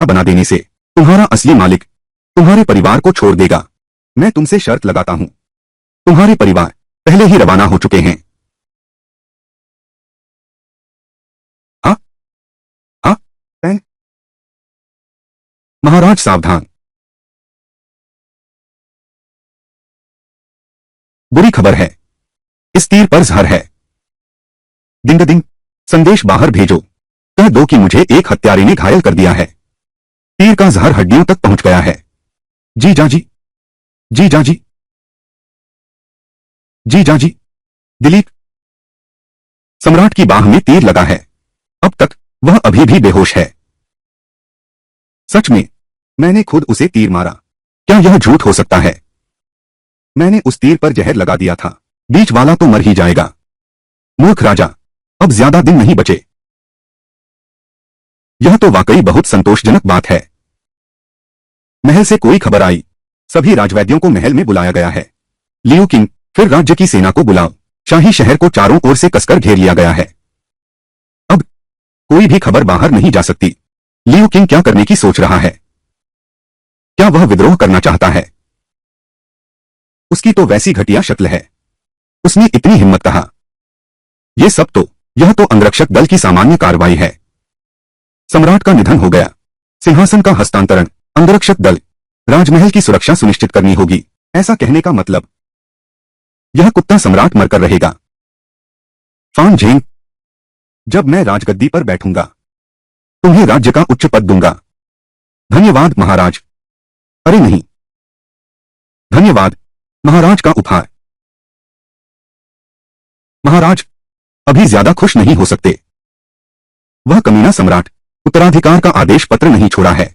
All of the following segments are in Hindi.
बना देने से तुम्हारा असली मालिक तुम्हारे परिवार को छोड़ देगा। मैं तुमसे शर्त लगाता हूं, तुम्हारे परिवार पहले ही रवाना हो चुके हैं। हाँ हाँ महाराज सावधान, बुरी खबर है, इस तीर पर जहर है। दिन दिन संदेश बाहर भेजो, कह दो कि मुझे एक हत्यारे ने घायल कर दिया है। तीर का जहर हड्डियों तक पहुंच गया है। जी जाजी, जी जाजी, जी जाजी। दिलीप, सम्राट की बाह में तीर लगा है, अब तक वह अभी भी बेहोश है। सच में मैंने खुद उसे तीर मारा, क्या यह झूठ हो सकता है? मैंने उस तीर पर जहर लगा दिया था, बीच वाला तो मर ही जाएगा। मूर्ख राजा, अब ज्यादा दिन नहीं बचे। यह तो वाकई बहुत संतोषजनक बात है। महल से कोई खबर आई, सभी राजवैद्यों को महल में बुलाया गया है। लियू किंग, फिर राज्य की सेना को बुलाओ, शाही शहर को चारों ओर से कसकर घेर लिया गया है। अब कोई भी खबर बाहर नहीं जा सकती। लियू किंग क्या करने की सोच रहा है? क्या वह विद्रोह करना चाहता है? उसकी तो वैसी घटिया शक्ल है, उसने इतनी हिम्मत कहा। यह तो अंगरक्षक दल की सामान्य कार्रवाई है। सम्राट का निधन हो गया, सिंहासन का हस्तांतरण, अंगरक्षक दल, राजमहल की सुरक्षा सुनिश्चित करनी होगी। ऐसा कहने का मतलब यह कुत्ता सम्राट मरकर रहेगा। फान झेंग, जब मैं राजगद्दी पर बैठूंगा तुम्हें राज्य का उच्च पद दूंगा। धन्यवाद महाराज। अरे नहीं, धन्यवाद महाराज का उपहार। महाराज अभी ज्यादा खुश नहीं हो सकते। वह कमीना सम्राट उत्तराधिकार का आदेश पत्र नहीं छोड़ा है।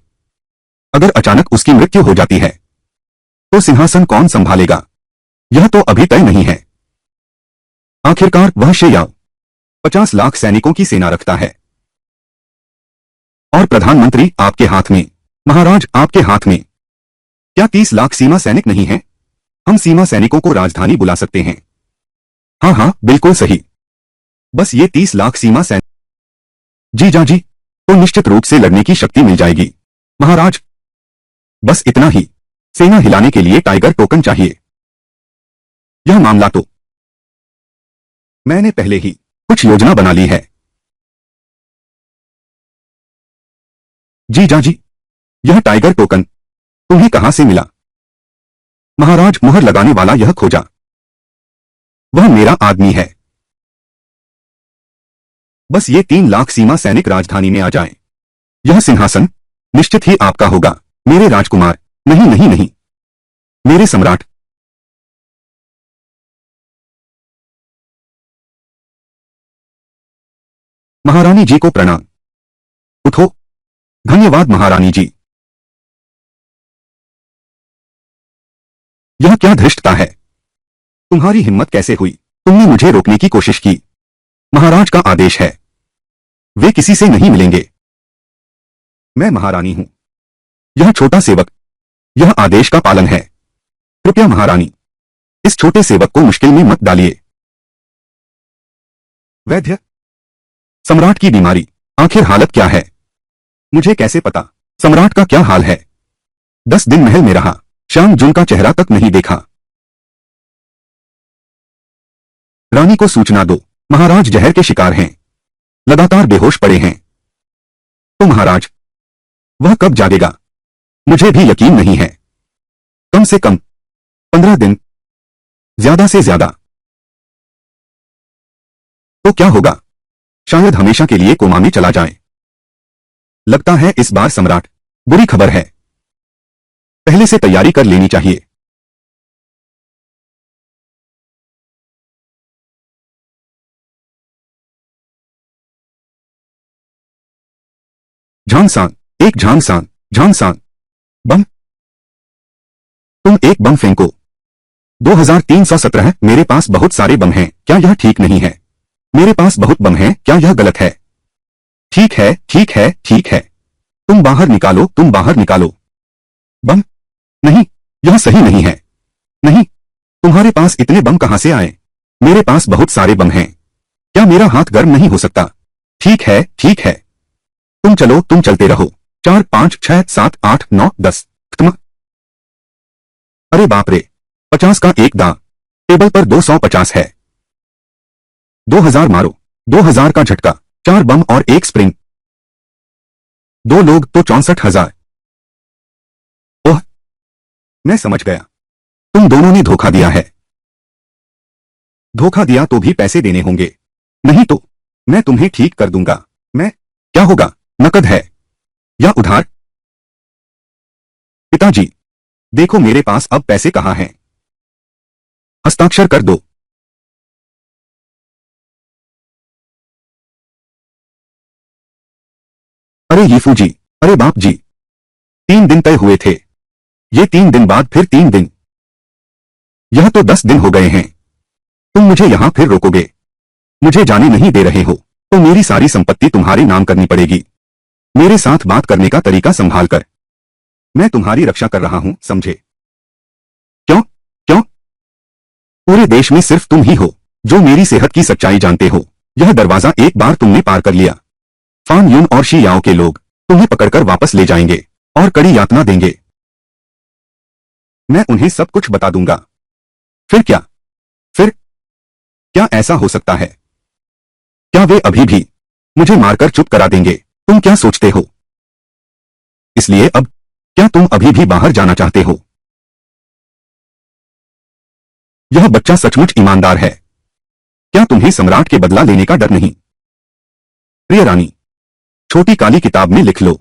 अगर अचानक उसकी मृत्यु हो जाती है तो सिंहासन कौन संभालेगा, यह तो अभी तय नहीं है। आखिरकार वह शेयाओ 50 लाख सैनिकों की सेना रखता है और प्रधानमंत्री आपके हाथ में। महाराज आपके हाथ में क्या 30 लाख सीमा सैनिक नहीं हैं? हम सीमा सैनिकों को राजधानी बुला सकते हैं। हाँ हाँ बिल्कुल सही, बस ये 30 लाख सीमा सैनिक। जी जाजी, तो निश्चित रूप से लड़ने की शक्ति मिल जाएगी। महाराज बस इतना ही, सेना हिलाने के लिए टाइगर टोकन चाहिए। यह मामला तो मैंने पहले ही कुछ योजना बना ली है। जी जाजी, यह टाइगर टोकन तुम्हें कहां से मिला? महाराज मुहर लगाने वाला यह खोजा, वह मेरा आदमी है। बस ये 3 लाख सीमा सैनिक राजधानी में आ जाएं, यह सिंहासन निश्चित ही आपका होगा मेरे राजकुमार। नहीं नहीं नहीं, मेरे सम्राट। महारानी जी को प्रणाम। उठो। धन्यवाद महारानी जी। यह क्या धृष्टता है? तुम्हारी हिम्मत कैसे हुई? तुमने मुझे रोकने की कोशिश की। महाराज का आदेश है, वे किसी से नहीं मिलेंगे। मैं महारानी हूं, यह छोटा सेवक, यह आदेश का पालन है। कृपया महारानी, इस छोटे सेवक को मुश्किल में मत डालिए। वैद्य, सम्राट की बीमारी, आखिर हालत क्या है? मुझे कैसे पता सम्राट का क्या हाल है? 10 दिन महल में रहा, श्याम जुन का चेहरा तक नहीं देखा। रानी को सूचना दो, महाराज जहर के शिकार हैं, लगातार बेहोश पड़े हैं। तो महाराज वह कब जागेगा? मुझे भी यकीन नहीं है। कम से कम 15 दिन, ज्यादा से ज्यादा। तो क्या होगा? शायद हमेशा के लिए कोमा में चला जाए। लगता है इस बार सम्राट, बुरी खबर है। पहले से तैयारी कर लेनी चाहिए। झांगसान, एक झांगसान, झांगसान। बम, तुम एक बम फेंको। 2317। मेरे पास बहुत सारे बम हैं, क्या यह ठीक नहीं है? मेरे पास बहुत बम हैं, क्या यह गलत है? ठीक है, ठीक है, ठीक है। तुम बाहर निकालो, तुम बाहर निकालो। बम नहीं, यह सही नहीं है। नहीं, तुम्हारे पास इतने बम कहां से आए? मेरे पास बहुत सारे बम हैं, क्या मेरा हाथ गर्म नहीं हो सकता? ठीक है, ठीक है। तुम चलो, तुम चलते रहो। 4 5 6 7 8 9 10 खत्म। अरे बाप रे, 50 का एक दांव। टेबल पर 250 है। 2000 मारो। 2000 का झटका, 4 बम और एक स्प्रिंग। 2 लोग तो 64,000। ओह, मैं समझ गया। तुम दोनों ने धोखा दिया है। धोखा दिया तो भी पैसे देने होंगे, नहीं तो मैं तुम्हें ठीक कर दूंगा। मैं? क्या होगा? नकद है या उधार? पिताजी, देखो मेरे पास अब पैसे कहाँ हैं। हस्ताक्षर कर दो। अरे यीफू जी, अरे बाप जी, 3 दिन तय हुए थे। ये 3 दिन बाद फिर 3 दिन। यह तो 10 दिन हो गए हैं। तुम मुझे यहां फिर रोकोगे? मुझे जाने नहीं दे रहे हो तो मेरी सारी संपत्ति तुम्हारे नाम करनी पड़ेगी। मेरे साथ बात करने का तरीका संभाल कर। मैं तुम्हारी रक्षा कर रहा हूं, समझे? क्यों? क्यों? पूरे देश में सिर्फ तुम ही हो जो मेरी सेहत की सच्चाई जानते हो। यह दरवाजा एक बार तुमने पार कर लिया, फान यून और शी याओ के लोग तुम्हें पकड़कर वापस ले जाएंगे और कड़ी यातना देंगे। मैं उन्हें सब कुछ बता दूंगा। फिर क्या? फिर क्या ऐसा हो सकता है? क्या वे अभी भी मुझे मारकर चुप करा देंगे? तुम क्या सोचते हो? इसलिए अब क्या तुम अभी भी बाहर जाना चाहते हो? यह बच्चा सचमुच ईमानदार है। क्या तुम्हें सम्राट के बदला लेने का डर नहीं? प्रिय रानी, छोटी काली किताब में लिख लो,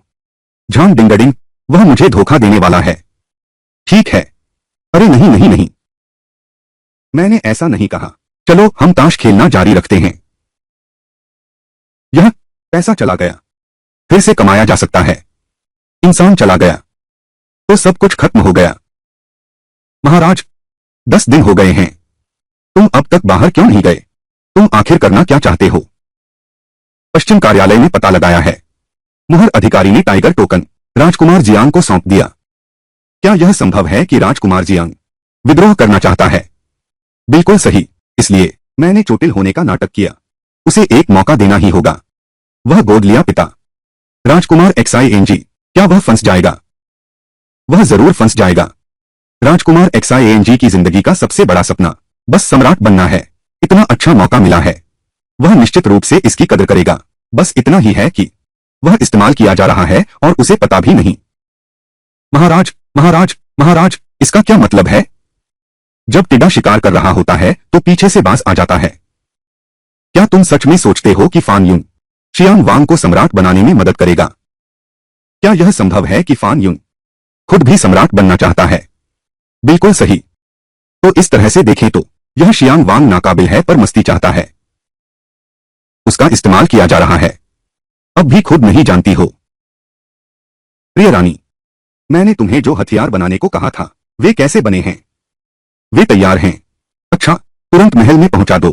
झांग डिंगडिंग, वह मुझे धोखा देने वाला है। ठीक है। अरे नहीं नहीं नहीं, मैंने ऐसा नहीं कहा। चलो हम ताश खेलना जारी रखते हैं। यह पैसा चला गया, फिर से कमाया जा सकता है। इंसान चला गया तो सब कुछ खत्म हो गया। महाराज, 10 दिन हो गए हैं। तुम अब तक बाहर क्यों नहीं गए? तुम आखिर करना क्या चाहते हो? पश्चिम कार्यालय ने पता लगाया है। मुहर अधिकारी ने टाइगर टोकन राजकुमार जियांग को सौंप दिया। क्या यह संभव है कि राजकुमार जियांग विद्रोह करना चाहता है? बिल्कुल सही। इसलिए मैंने चोटिल होने का नाटक किया। उसे एक मौका देना ही होगा। वह गोद लिया पिता राजकुमार XING, क्या वह फंस जाएगा? वह जरूर फंस जाएगा। राजकुमार XING की जिंदगी का सबसे बड़ा सपना बस सम्राट बनना है। इतना अच्छा मौका मिला है, वह निश्चित रूप से इसकी कदर करेगा। बस इतना ही है कि वह इस्तेमाल किया जा रहा है और उसे पता भी नहीं। महाराज, महाराज, महाराज, इसका क्या मतलब है? जब टिड्डा शिकार कर रहा होता है तो पीछे से बाज आ जाता है। क्या तुम सच में सोचते हो कि फान यून शियांग वांग को सम्राट बनाने में मदद करेगा? क्या यह संभव है कि फान यून खुद भी सम्राट बनना चाहता है? बिल्कुल सही। तो इस तरह से देखें तो यह शियांग वांग नाकाबिल है पर मस्ती चाहता है। उसका इस्तेमाल किया जा रहा है। अब भी खुद नहीं जानती हो। प्रिय रानी, मैंने तुम्हें जो हथियार बनाने को कहा था वे कैसे बने हैं? वे तैयार हैं। अच्छा, तुरंत महल में पहुंचा दो।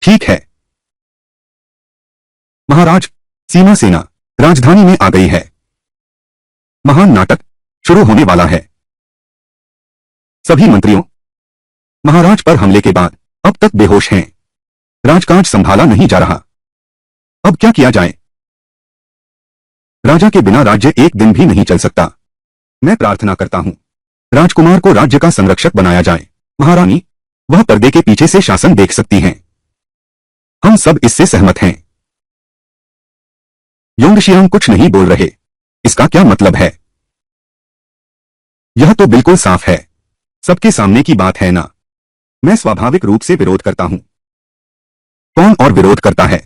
ठीक है। महाराज, सीमा सेना राजधानी में आ गई है। महान नाटक शुरू होने वाला है। सभी मंत्रियों, महाराज पर हमले के बाद अब तक बेहोश हैं। राजकाज संभाला नहीं जा रहा। अब क्या किया जाए? राजा के बिना राज्य एक दिन भी नहीं चल सकता। मैं प्रार्थना करता हूं राजकुमार को राज्य का संरक्षक बनाया जाए। महारानी, वह पर्दे के पीछे से शासन देख सकती हैं। हम सब इससे सहमत हैं। योंगशियांग कुछ नहीं बोल रहे। इसका क्या मतलब है? यह तो बिल्कुल साफ है। सबके सामने की बात है ना। मैं स्वाभाविक रूप से विरोध करता हूं। कौन और विरोध करता है?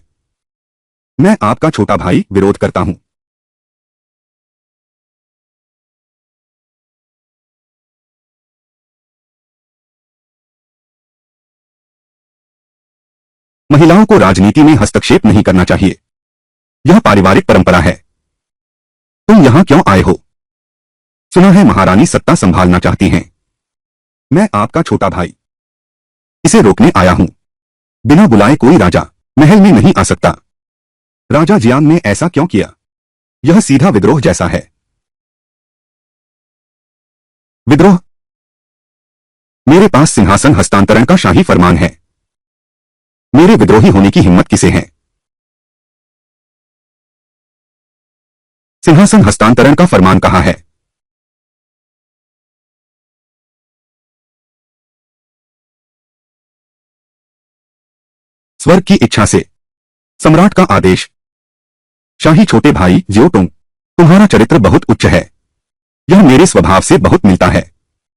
मैं आपका छोटा भाई विरोध करता हूं। महिलाओं को राजनीति में हस्तक्षेप नहीं करना चाहिए। यह पारिवारिक परंपरा है। तुम यहां क्यों आए हो? सुना है महारानी सत्ता संभालना चाहती हैं। मैं आपका छोटा भाई इसे रोकने आया हूं। बिना बुलाए कोई राजा महल में नहीं आ सकता। राजा जियांग ने ऐसा क्यों किया? यह सीधा विद्रोह जैसा है। विद्रोह? मेरे पास सिंहासन हस्तांतरण का शाही फरमान है। मेरे विद्रोही होने की हिम्मत किसे है? सिंहासन हस्तांतरण का फरमान कहा है। स्वर्ग की इच्छा से, सम्राट का आदेश। शाही छोटे भाई ज्योटुंग, तुम्हारा चरित्र बहुत उच्च है। यह मेरे स्वभाव से बहुत मिलता है।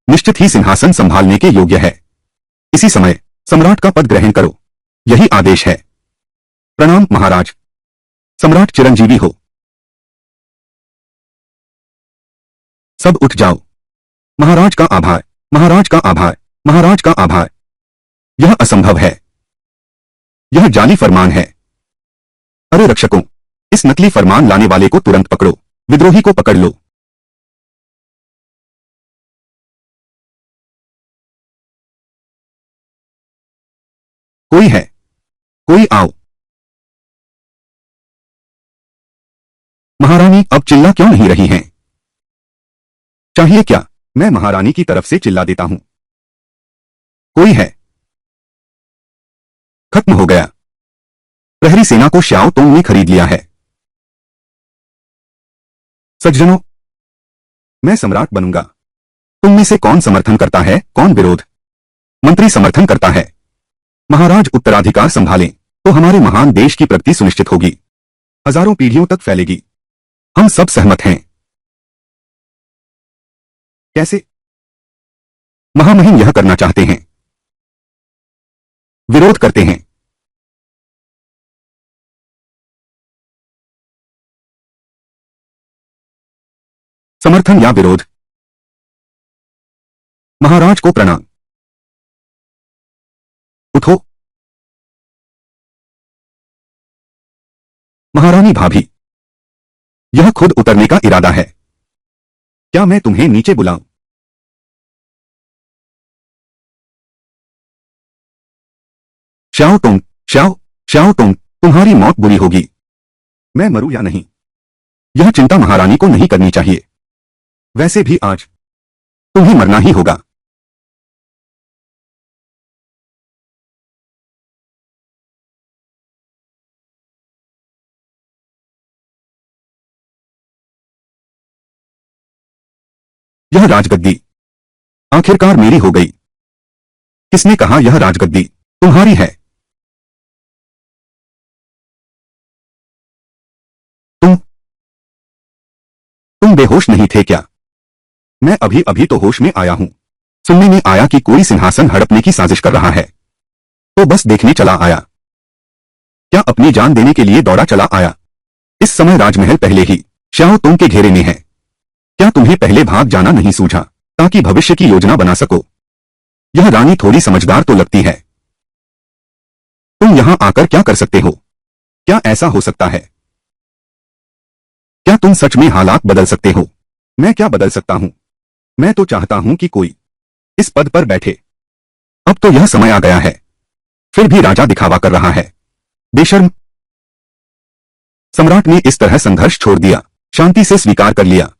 निश्चित ही सिंहासन संभालने के योग्य है। इसी समय सम्राट का पद ग्रहण करो, यही आदेश है। प्रणाम महाराज। सम्राट चिरंजीवी हो। सब उठ जाओ। महाराज का आभार, महाराज का आभार, महाराज का आभार। यह असंभव है। यह जाली फरमान है। अरे रक्षकों, इस नकली फरमान लाने वाले को तुरंत पकड़ो, विद्रोही को पकड़ लो। कोई है? कोई आओ। महारानी अब चिल्ला क्यों नहीं रही हैं? चाहिए क्या? मैं महारानी की तरफ से चिल्ला देता हूं। कोई है? खत्म हो गया। प्रहरी सेना को श्याओ तुंग ने खरीद लिया है। सज्जनों, मैं सम्राट बनूंगा। तुम में से कौन समर्थन करता है, कौन विरोध? मंत्री समर्थन करता है। महाराज उत्तराधिकार संभालें तो हमारे महान देश की प्रगति सुनिश्चित होगी, हजारों पीढ़ियों तक फैलेगी। हम सब सहमत हैं। कैसे? महामहिम यह करना चाहते हैं, विरोध करते हैं। समर्थन या विरोध? महाराज को प्रणाम। उठो। महारानी भाभी, यह खुद उतरने का इरादा है। क्या मैं तुम्हें नीचे बुलाऊं? श्याओ तुंग, श्याओ तुंग, तुम्हारी मौत बुरी होगी। मैं मरूं या नहीं, यह चिंता महारानी को नहीं करनी चाहिए। वैसे भी आज तुम्हें मरना ही होगा। यह राजगद्दी आखिरकार मेरी हो गई। किसने कहा यह राजगद्दी तुम्हारी है? तुम बेहोश नहीं थे क्या? मैं अभी अभी तो होश में आया हूं। सुनने में आया कि कोई सिंहासन हड़पने की साजिश कर रहा है, तो बस देखने चला आया। क्या अपनी जान देने के लिए दौड़ा चला आया? इस समय राजमहल पहले ही श्याओ तुंग के घेरे में है। क्या तुम्हें पहले भाग जाना नहीं सूझा, ताकि भविष्य की योजना बना सको? यह रानी थोड़ी समझदार तो लगती है। तुम यहां आकर क्या कर सकते हो? क्या ऐसा हो सकता है? क्या तुम सच में हालात बदल सकते हो? मैं क्या बदल सकता हूं? मैं तो चाहता हूं कि कोई इस पद पर बैठे। अब तो यह समय आ गया है, फिर भी राजा दिखावा कर रहा है। बेशर्म। सम्राट ने इस तरह संघर्ष छोड़ दिया, शांति से स्वीकार कर लिया।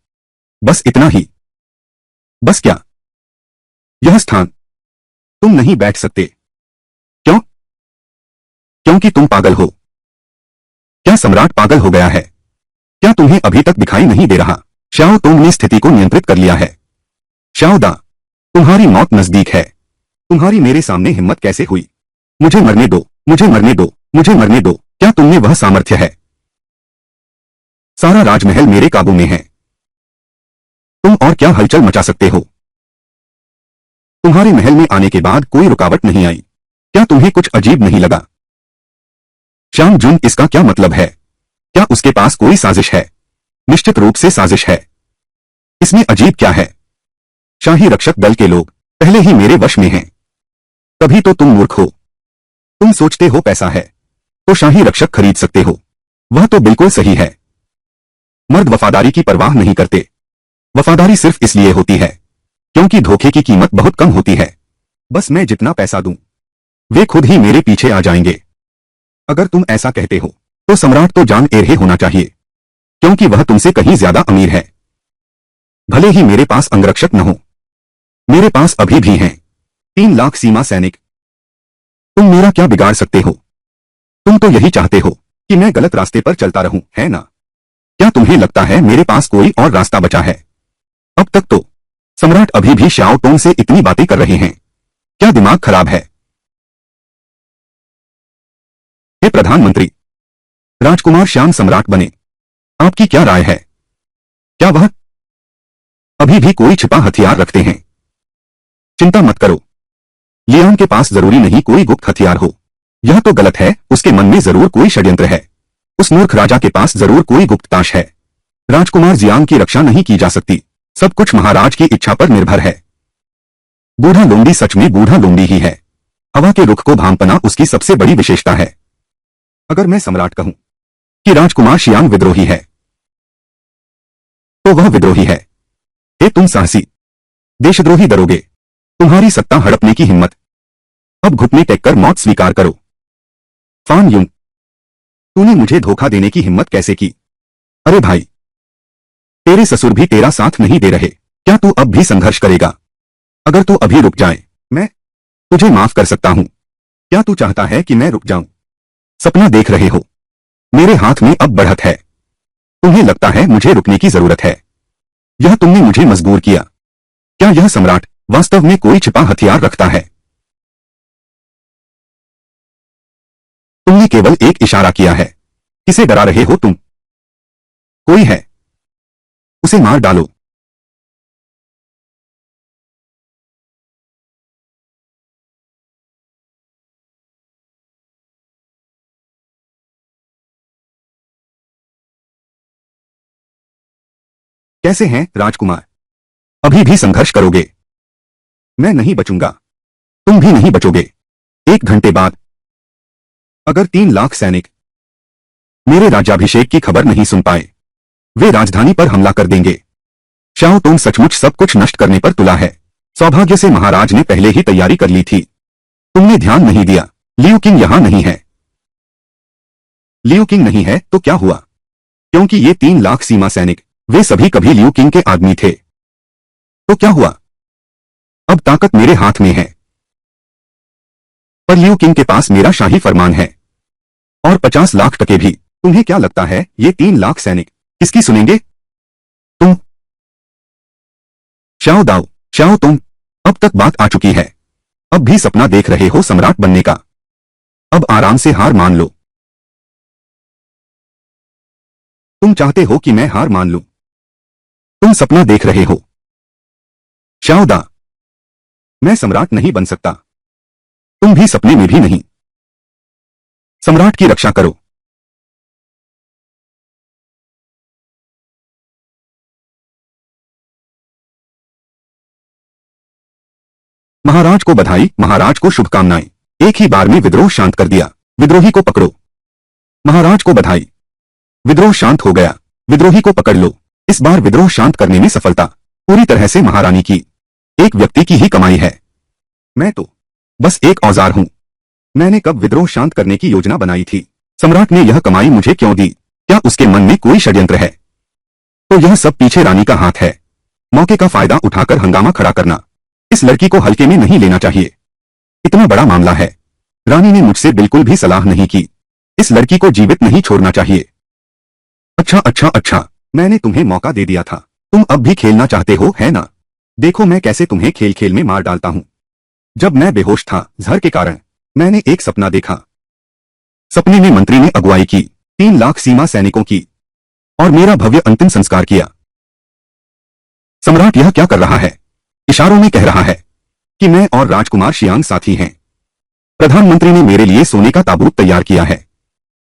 बस इतना ही। बस क्या? यह स्थान तुम नहीं बैठ सकते। क्यों? क्योंकि तुम पागल हो। क्या सम्राट पागल हो गया है? क्या तुम्हें अभी तक दिखाई नहीं दे रहा? श्याओ तुंग ने स्थिति को नियंत्रित कर लिया है। श्याओ दा, तुम्हारी मौत नजदीक है। तुम्हारी मेरे सामने हिम्मत कैसे हुई? मुझे मरने दो, मुझे मरने दो, मुझे मरने दो। क्या तुमने वह सामर्थ्य है? सारा राजमहल मेरे काबू में है। तुम और क्या हलचल मचा सकते हो? तुम्हारे महल में आने के बाद कोई रुकावट नहीं आई। क्या तुम्हें कुछ अजीब नहीं लगा? श्याम जुन, इसका क्या मतलब है? क्या उसके पास कोई साजिश है? निश्चित रूप से साजिश है। इसमें अजीब क्या है? शाही रक्षक दल के लोग पहले ही मेरे वश में हैं। तभी तो तुम मूर्ख हो। तुम सोचते हो पैसा है तो शाही रक्षक खरीद सकते हो। वह तो बिल्कुल सही है। मर्द वफादारी की परवाह नहीं करते। वफादारी सिर्फ इसलिए होती है क्योंकि धोखे की कीमत बहुत कम होती है। बस मैं जितना पैसा दूं, वे खुद ही मेरे पीछे आ जाएंगे। अगर तुम ऐसा कहते हो तो सम्राट तो जान एरहे होना चाहिए, क्योंकि वह तुमसे कहीं ज्यादा अमीर है। भले ही मेरे पास अंगरक्षक न हो, मेरे पास अभी भी हैं 3 लाख सीमा सैनिक। तुम मेरा क्या बिगाड़ सकते हो? तुम तो यही चाहते हो कि मैं गलत रास्ते पर चलता रहूं, है ना? क्या तुम्हें लगता है मेरे पास कोई और रास्ता बचा है? अब तक तो सम्राट अभी भी श्याओ तोंग से इतनी बातें कर रहे हैं। क्या दिमाग खराब है? हे प्रधानमंत्री, राजकुमार श्याम सम्राट बने। आपकी क्या राय है? क्या वह अभी भी कोई छिपा हथियार रखते हैं? चिंता मत करो, लियांग के पास जरूरी नहीं कोई गुप्त हथियार हो। यह तो गलत है, उसके मन में जरूर कोई षड्यंत्र है। उस मूर्ख राजा के पास जरूर कोई गुप्तताश है। राजकुमार जियांग की रक्षा नहीं की जा सकती। सब कुछ महाराज की इच्छा पर निर्भर है। बूढ़ा लोमड़ी सच में बूढ़ा लोमड़ी ही है। हवा के रुख को भांपना उसकी सबसे बड़ी विशेषता है। अगर मैं सम्राट कहूं कि राजकुमार शियांग विद्रोही है, तो वह विद्रोही है। हे तुम साहसी देशद्रोही दरोगे, तुम्हारी सत्ता हड़पने की हिम्मत, अब घुटने टेककर मौत स्वीकार करो। फान यूंग, तूने मुझे धोखा देने की हिम्मत कैसे की? अरे भाई, तेरे ससुर भी तेरा साथ नहीं दे रहे। क्या तू अब भी संघर्ष करेगा? अगर तू अभी रुक जाए, मैं तुझे माफ कर सकता हूं। क्या तू चाहता है कि मैं रुक जाऊं? सपना देख रहे हो, मेरे हाथ में अब बढ़त है। तुम्हें लगता है मुझे रुकने की जरूरत है? यह तुमने मुझे मजबूर किया। क्या यह सम्राट वास्तव में कोई छिपा हथियार रखता है? तुमने केवल एक इशारा किया है। किसे डरा रहे हो तुम? कोई है, उसे मार डालो। कैसे हैं राजकुमार? अभी भी संघर्ष करोगे? मैं नहीं बचूंगा, तुम भी नहीं बचोगे। 1 घंटे बाद अगर 3 लाख सैनिक मेरे राज्याभिषेक की खबर नहीं सुन पाए, वे राजधानी पर हमला कर देंगे। श्याओ तुम सचमुच सब कुछ नष्ट करने पर तुला है। सौभाग्य से महाराज ने पहले ही तैयारी कर ली थी। तुमने ध्यान नहीं दिया। लियू किंग यहां नहीं है। लियू किंग नहीं है तो क्या हुआ? क्योंकि ये 3 लाख सीमा सैनिक, वे सभी कभी लियू किंग के आदमी थे। तो क्या हुआ? अब ताकत मेरे हाथ में है। पर लियू किंग के पास मेरा शाही फरमान है, और 50 लाख टके भी। तुम्हें क्या लगता है ये 3 लाख सैनिक किसकी सुनेंगे? तुम श्याओ दाओ, श्याओ तुम, अब तक बात आ चुकी है। अब भी सपना देख रहे हो सम्राट बनने का? अब आराम से हार मान लो। तुम चाहते हो कि मैं हार मान लूं? तुम सपना देख रहे हो। श्याओ दा, मैं सम्राट नहीं बन सकता। तुम भी सपने में भी नहीं। सम्राट की रक्षा करो। महाराज को बधाई, महाराज को शुभकामनाएं। एक ही बार में विद्रोह शांत कर दिया। विद्रोही को पकड़ो। महाराज को बधाई, विद्रोह शांत हो गया। विद्रोही को पकड़ लो। इस बार विद्रोह शांत करने में सफलता पूरी तरह से महारानी की, एक व्यक्ति की ही कमाई है। मैं तो बस एक औजार हूं। मैंने कब विद्रोह शांत करने की योजना बनाई थी? सम्राट ने यह कमाई मुझे क्यों दी? क्या उसके मन में कोई षड्यंत्र है? तो यह सब पीछे रानी का हाथ है। मौके का फायदा उठाकर हंगामा खड़ा करना, इस लड़की को हल्के में नहीं लेना चाहिए। इतना बड़ा मामला है। रानी ने मुझसे बिल्कुल भी सलाह नहीं की। इस लड़की को जीवित नहीं छोड़ना चाहिए। अच्छा अच्छा अच्छा, मैंने तुम्हें मौका दे दिया था। तुम अब भी खेलना चाहते हो, है ना? देखो मैं कैसे तुम्हें खेल खेल में मार डालता हूं। जब मैं बेहोश था जहर के कारण, मैंने एक सपना देखा। सपने में मंत्री ने अगुवाई की, 3 लाख सीमा सैनिकों की, और मेरा भव्य अंतिम संस्कार किया। सम्राट यह क्या कर रहा है? इशारों में कह रहा है कि मैं और राजकुमार शियांग साथी हैं। प्रधानमंत्री ने मेरे लिए सोने का ताबूत तैयार किया है।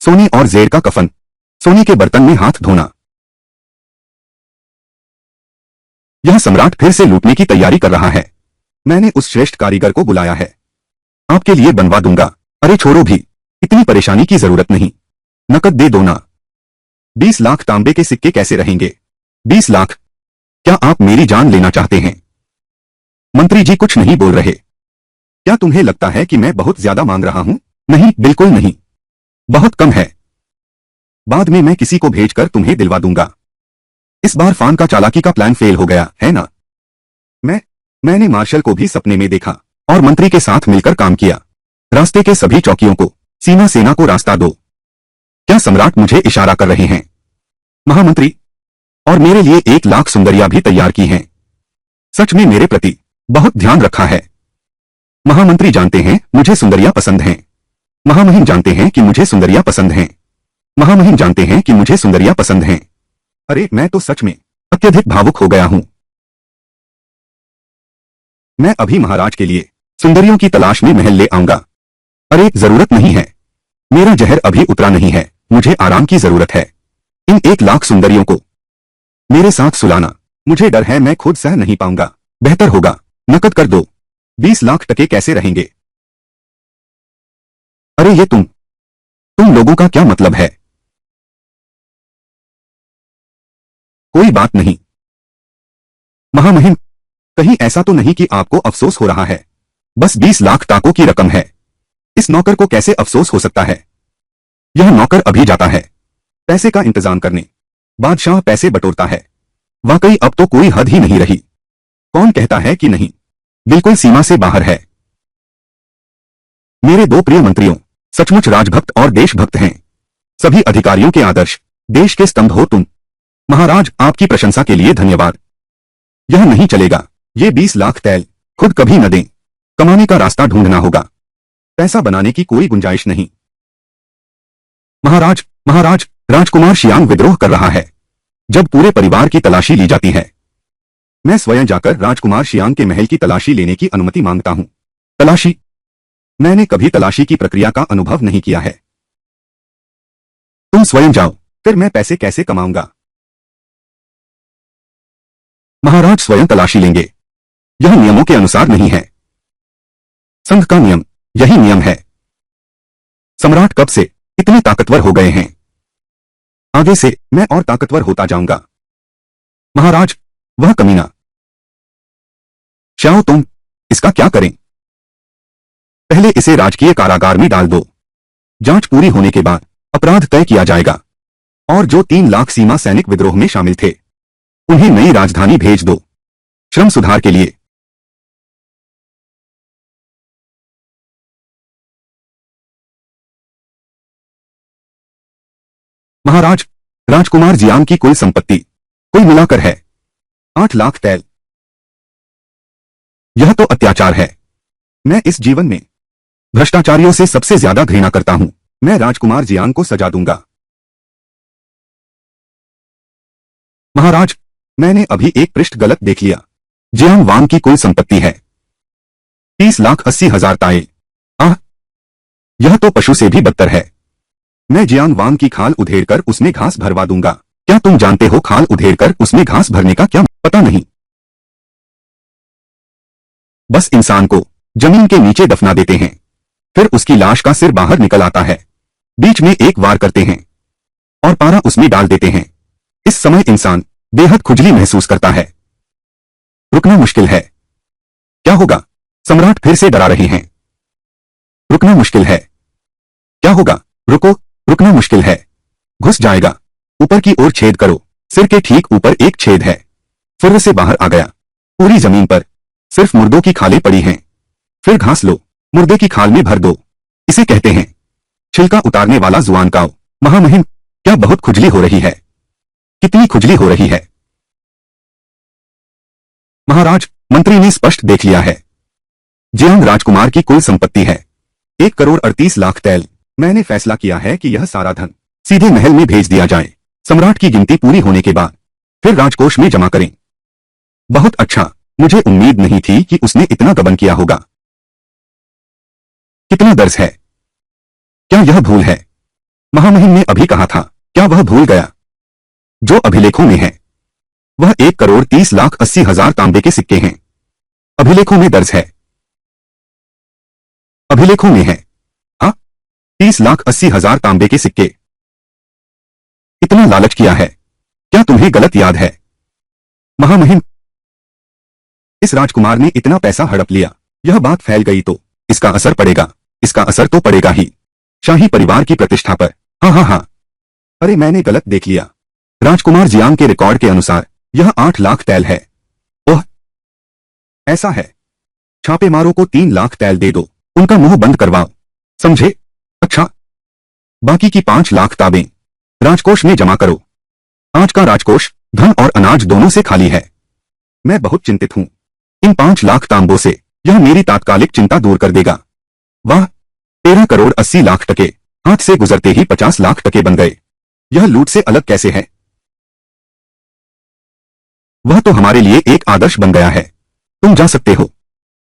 सोने और जेर का कफन, सोने के बर्तन में हाथ धोना। यह सम्राट फिर से लूटने की तैयारी कर रहा है। मैंने उस श्रेष्ठ कारीगर को बुलाया है। आपके लिए बनवा दूंगा। अरे छोड़ो भी, इतनी परेशानी की जरूरत नहीं। नकद दे दो ना। 20 लाख तांबे के सिक्के कैसे रहेंगे? 20 लाख? क्या आप मेरी जान लेना चाहते हैं? मंत्री जी कुछ नहीं बोल रहे। क्या तुम्हें लगता है कि मैं बहुत ज्यादा मांग रहा हूं? नहीं, बिल्कुल नहीं। बहुत कम है। बाद में मैं किसी को भेजकर तुम्हें दिलवा दूंगा। इस बार फान का चालाकी का प्लान फेल हो गया है ना? मैंने मार्शल को भी सपने में देखा और मंत्री के साथ मिलकर काम किया। रास्ते के सभी चौकियों को, सीमा सेना को रास्ता दो। क्या सम्राट मुझे इशारा कर रहे हैं? महामंत्री, और मेरे लिए 1 लाख सुंदरियां भी तैयार की हैं। सच में मेरे प्रति बहुत ध्यान रखा है। महामंत्री जानते हैं मुझे सुंदरियां पसंद हैं। महामहिम जानते हैं कि मुझे सुंदरियां पसंद हैं। महामहिम जानते हैं कि मुझे सुंदरियां पसंद हैं। अरे मैं तो सच में अत्यधिक भावुक हो गया हूं। मैं अभी महाराज के लिए सुंदरियों की तलाश में महल ले आऊंगा। अरे जरूरत नहीं है, मेरा जहर अभी उतरा नहीं है, मुझे आराम की जरूरत है। इन 1 लाख सुंदरियों को मेरे साथ सुलाना, मुझे डर है मैं खुद सह नहीं पाऊंगा। बेहतर होगा नकद कर दो। 20 लाख टके कैसे रहेंगे? अरे ये तुम लोगों का क्या मतलब है? कोई बात नहीं महामहिम, कहीं ऐसा तो नहीं कि आपको अफसोस हो रहा है? बस 20 लाख टाकों की रकम है। इस नौकर को कैसे अफसोस हो सकता है? यह नौकर अभी जाता है पैसे का इंतजाम करने। बादशाह पैसे बटोरता है। वाकई अब तो कोई हद ही नहीं रही। कौन कहता है कि नहीं, बिल्कुल सीमा से बाहर है। मेरे 2 प्रिय मंत्रियों, सचमुच राजभक्त और देशभक्त हैं। सभी अधिकारियों के आदर्श, देश के स्तंभ हो तुम। महाराज आपकी प्रशंसा के लिए धन्यवाद। यह नहीं चलेगा, ये 20 लाख तैल खुद कभी न दें। कमाने का रास्ता ढूंढना होगा। पैसा बनाने की कोई गुंजाइश नहीं। महाराज महाराज राजकुमार शियांग विद्रोह कर रहा है। जब पूरे परिवार की तलाशी ली जाती है, मैं स्वयं जाकर राजकुमार शियांग के महल की तलाशी लेने की अनुमति मांगता हूं। तलाशी? मैंने कभी तलाशी की प्रक्रिया का अनुभव नहीं किया है। तुम स्वयं जाओ, फिर मैं पैसे कैसे कमाऊंगा? महाराज स्वयं तलाशी लेंगे। यह नियमों के अनुसार नहीं है। संघ का नियम यही नियम है। सम्राट कब से इतने ताकतवर हो गए हैं? आगे से मैं और ताकतवर होता जाऊंगा। महाराज वह कमीना श्याओ, तुम इसका क्या करें? पहले इसे राजकीय कारागार में डाल दो। जांच पूरी होने के बाद अपराध तय किया जाएगा। और जो 3 लाख सीमा सैनिक विद्रोह में शामिल थे, उन्हें नई राजधानी भेज दो, श्रम सुधार के लिए। महाराज राजकुमार जियांग की कुल संपत्ति कुल मिलाकर है 8 लाख तैल। यह तो अत्याचार है। मैं इस जीवन में भ्रष्टाचारियों से सबसे ज्यादा घृणा करता हूं। मैं राजकुमार जियांग को सजा दूंगा। महाराज मैंने अभी एक पृष्ठ गलत देख लिया। जियांग वांग की कुल संपत्ति है 30,80,000 ताये। आह, यह तो पशु से भी बदतर है। मैं जियांग वांग की खाल उधेड़कर उसमें घास भरवा दूंगा। क्या तुम जानते हो खाल उधेड़कर उसमें घास भरने का क्या? पता नहीं। बस इंसान को जमीन के नीचे दफना देते हैं, फिर उसकी लाश का सिर बाहर निकल आता है। बीच में एक वार करते हैं और पारा उसमें डाल देते हैं। इस समय इंसान बेहद खुजली महसूस करता है। रुकना मुश्किल है। क्या होगा? सम्राट फिर से डरा रहे हैं। रुकना मुश्किल है। क्या होगा? रुको, रुकना मुश्किल है। घुस जाएगा। ऊपर की ओर छेद करो। सिर के ठीक ऊपर एक छेद है। फुर्र से बाहर आ गया। पूरी जमीन पर सिर्फ मुर्दों की खालें पड़ी हैं। फिर घास लो, मुर्दे की खाल में भर दो। इसे कहते हैं छिलका उतारने वाला जुआन काव। महामहिम, क्या बहुत खुजली हो रही है? कितनी खुजली हो रही है? महाराज मंत्री ने स्पष्ट देख लिया है। जियांग राजकुमार की कुल संपत्ति है 1,38,00,000 तैल। मैंने फैसला किया है कि यह सारा धन सीधे महल में भेज दिया जाए। सम्राट की गिनती पूरी होने के बाद फिर राजकोष में जमा करें। बहुत अच्छा, मुझे उम्मीद नहीं थी कि उसने इतना गबन किया होगा। कितना दर्ज है? क्या यह भूल है? महामहिम ने अभी कहा था, क्या वह भूल गया? जो अभिलेखों में है वह 1,30,80,000 तांबे के सिक्के हैं। अभिलेखों में दर्ज है। अभिलेखों में है। हाँ, 30,80,000 तांबे के सिक्के। इतना लालच किया है? क्या तुम्हें गलत याद है? महामहिम, इस राजकुमार ने इतना पैसा हड़प लिया, यह बात फैल गई तो इसका असर पड़ेगा। इसका असर तो पड़ेगा ही शाही परिवार की प्रतिष्ठा पर। हाँ हाँ हाँ, अरे मैंने गलत देख लिया। राजकुमार जियांग के रिकॉर्ड के अनुसार यह 8 लाख तैल है। ओह, ऐसा है। छापेमारों को 3 लाख तैल दे दो, उनका मुंह बंद करवाओ, समझे? अच्छा, बाकी की 5 लाख ताबें राजकोष में जमा करो। आज का राजकोष धन और अनाज दोनों से खाली है। मैं बहुत चिंतित हूं। इन 5 लाख तांबों से यह मेरी तात्कालिक चिंता दूर कर देगा। वाह, 13 करोड़ 80 लाख टके हाथ से गुजरते ही 50 लाख टके बन गए। यह लूट से अलग कैसे है? वह तो हमारे लिए एक आदर्श बन गया है। तुम जा सकते हो।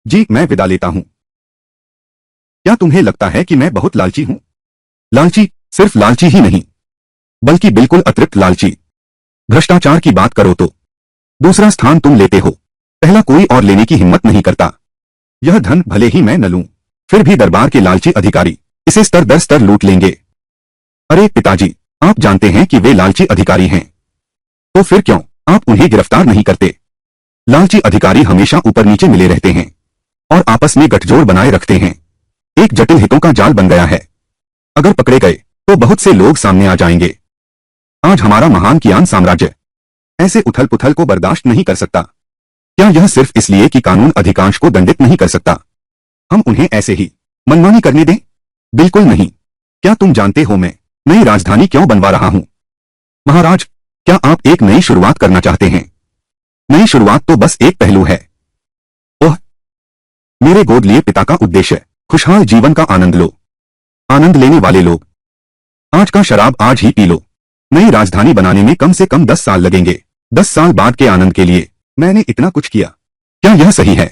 जी, मैं विदा लेता हूं। क्या तुम्हें लगता है कि मैं बहुत लालची हूं? लालची, सिर्फ लालची ही नहीं, बल्कि बिल्कुल अतिरिक्त लालची। भ्रष्टाचार की बात करो तो दूसरा स्थान तुम लेते हो, पहला कोई और लेने की हिम्मत नहीं करता। यह धन भले ही मैं न लूं, फिर भी दरबार के लालची अधिकारी इसे स्तर दर स्तर लूट लेंगे। अरे पिताजी, आप जानते हैं कि वे लालची अधिकारी हैं, तो फिर क्यों आप उन्हें गिरफ्तार नहीं करते? लालची अधिकारी हमेशा ऊपर नीचे मिले रहते हैं और आपस में गठजोड़ बनाए रखते हैं। एक जटिल हितों का जाल बन गया है। अगर पकड़े गए तो बहुत से लोग सामने आ जाएंगे। आज हमारा महान कियान साम्राज्य ऐसे उथल पुथल को बर्दाश्त नहीं कर सकता। क्या यह सिर्फ इसलिए कि कानून अधिकांश को दंडित नहीं कर सकता, हम उन्हें ऐसे ही मनमानी करने दें? बिल्कुल नहीं। क्या तुम जानते हो मैं नई राजधानी क्यों बनवा रहा हूं? महाराज, क्या आप एक नई शुरुआत करना चाहते हैं? नई शुरुआत तो बस एक पहलू है। ओह, मेरे गोद लिए पिता का उद्देश्य खुशहाल जीवन का आनंद लो। आनंद लेने वाले लोग आज का शराब आज ही पी लो। नई राजधानी बनाने में कम से कम 10 साल लगेंगे। 10 साल बाद के आनंद के लिए मैंने इतना कुछ किया। क्या यह सही है?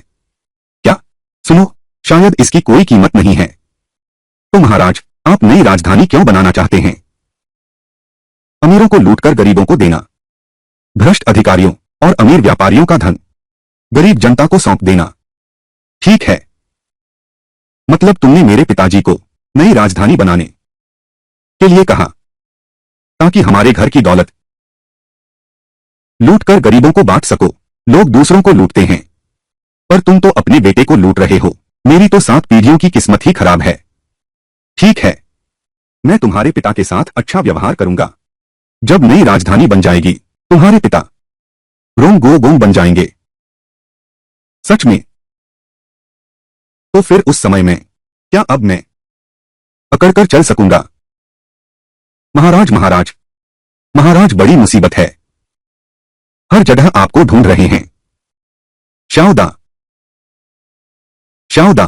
क्या? सुनो, शायद इसकी कोई कीमत नहीं है। तो महाराज, आप नई राजधानी क्यों बनाना चाहते हैं? अमीरों को लूटकर गरीबों को देना, भ्रष्ट अधिकारियों और अमीर व्यापारियों का धन गरीब जनता को सौंप देना। ठीक है, मतलब तुमने मेरे पिताजी को नई राजधानी बनाने के लिए कहा ताकि हमारे घर की दौलत लूटकर गरीबों को बांट सको। लोग दूसरों को लूटते हैं, पर तुम तो अपने बेटे को लूट रहे हो। मेरी तो 7 पीढ़ियों की किस्मत ही खराब है। ठीक है, मैं तुम्हारे पिता के साथ अच्छा व्यवहार करूंगा। जब नई राजधानी बन जाएगी, तुम्हारे पिता रोम गोम बन जाएंगे। सच में? तो फिर उस समय में क्या अब मैं अकड़कर चल सकूंगा? महाराज महाराज महाराज, बड़ी मुसीबत है। हर जगह आपको ढूंढ रहे हैं। शाओदा, शाओदा,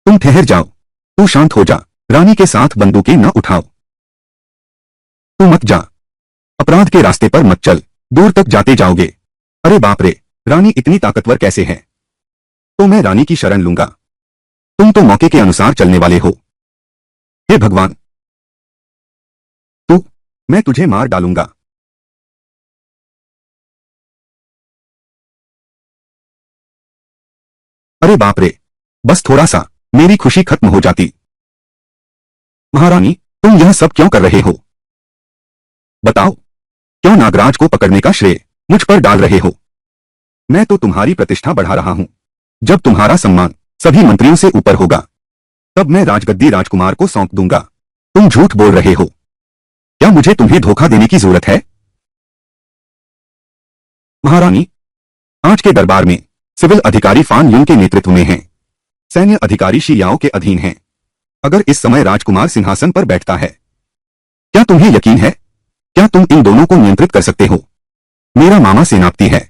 तुम ठहर जाओ, तू शांत हो जा। रानी के साथ बंदूकें न उठाओ। तू मत जा, अपराध के रास्ते पर मत चल, दूर तक जाते जाओगे। अरे बाप रे, रानी इतनी ताकतवर कैसे है? तो मैं रानी की शरण लूंगा। तुम तो मौके के अनुसार चलने वाले हो। हे भगवान, मैं तुझे मार डालूंगा। अरे बाप रे, बस थोड़ा सा मेरी खुशी खत्म हो जाती। महारानी, तुम यह सब क्यों कर रहे हो? बताओ, क्यों नागराज को पकड़ने का श्रेय मुझ पर डाल रहे हो? मैं तो तुम्हारी प्रतिष्ठा बढ़ा रहा हूं। जब तुम्हारा सम्मान सभी मंत्रियों से ऊपर होगा, तब मैं राजगद्दी राजकुमार को सौंप दूंगा। तुम झूठ बोल रहे हो। क्या मुझे तुम्हें धोखा देने की जरूरत है? महारानी, आज के दरबार में सिविल अधिकारी फान युन के नेतृत्व में हैं। सैन्य अधिकारी शी याओ के अधीन हैं। अगर इस समय राजकुमार सिंहासन पर बैठता है, क्या तुम्हें यकीन है? क्या तुम इन दोनों को नियंत्रित कर सकते हो? मेरा मामा सेनापति है,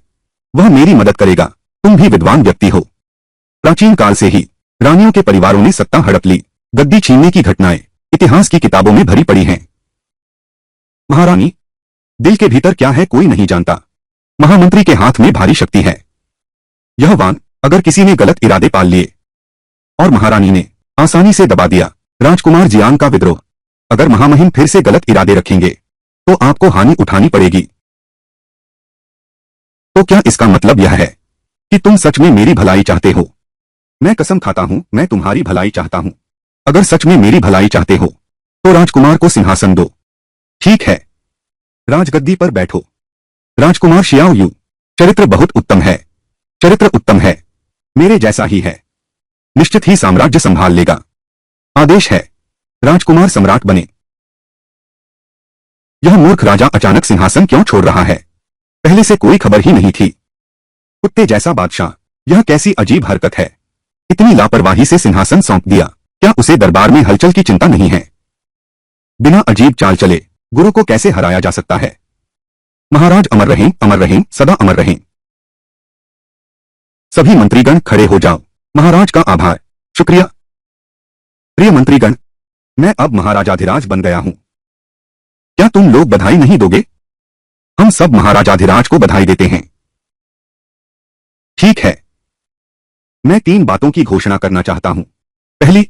वह मेरी मदद करेगा। तुम भी विद्वान व्यक्ति हो। प्राचीन काल से ही रानियों के परिवारों ने सत्ता हड़प ली। गद्दी छीनने की घटनाएं इतिहास की किताबों में भरी पड़ी हैं। महारानी, दिल के भीतर क्या है कोई नहीं जानता। महामंत्री के हाथ में भारी शक्ति है। यह वान अगर किसी ने गलत इरादे पाल लिए और महारानी ने आसानी से दबा दिया राजकुमार जियांग का विद्रोह, अगर महामहिम फिर से गलत इरादे रखेंगे तो आपको हानि उठानी पड़ेगी। तो क्या इसका मतलब यह है कि तुम सच में मेरी भलाई चाहते हो? मैं कसम खाता हूं, मैं तुम्हारी भलाई चाहता हूं। अगर सच में मेरी भलाई चाहते हो तो राजकुमार को सिंहासन दो। ठीक है, राजगद्दी पर बैठो। राजकुमार शियाओ यू, चरित्र बहुत उत्तम है। चरित्र उत्तम है, मेरे जैसा ही है। निश्चित ही साम्राज्य संभाल लेगा। आदेश है, राजकुमार सम्राट बने। यह मूर्ख राजा अचानक सिंहासन क्यों छोड़ रहा है? पहले से कोई खबर ही नहीं थी। कुत्ते जैसा बादशाह, यह कैसी अजीब हरकत है? इतनी लापरवाही से सिंहासन सौंप दिया। क्या उसे दरबार में हलचल की चिंता नहीं है? बिना अजीब चाल चले गुरु को कैसे हराया जा सकता है? महाराज अमर रहें, सदा अमर रहें। सभी मंत्रीगण खड़े हो जाओ। महाराज का आभार, शुक्रिया। प्रिय मंत्रीगण, मैं अब महाराजाधिराज बन गया हूं। क्या तुम लोग बधाई नहीं दोगे? हम सब महाराजाधिराज को बधाई देते हैं। ठीक है, मैं 3 बातों की घोषणा करना चाहता हूं। पहली,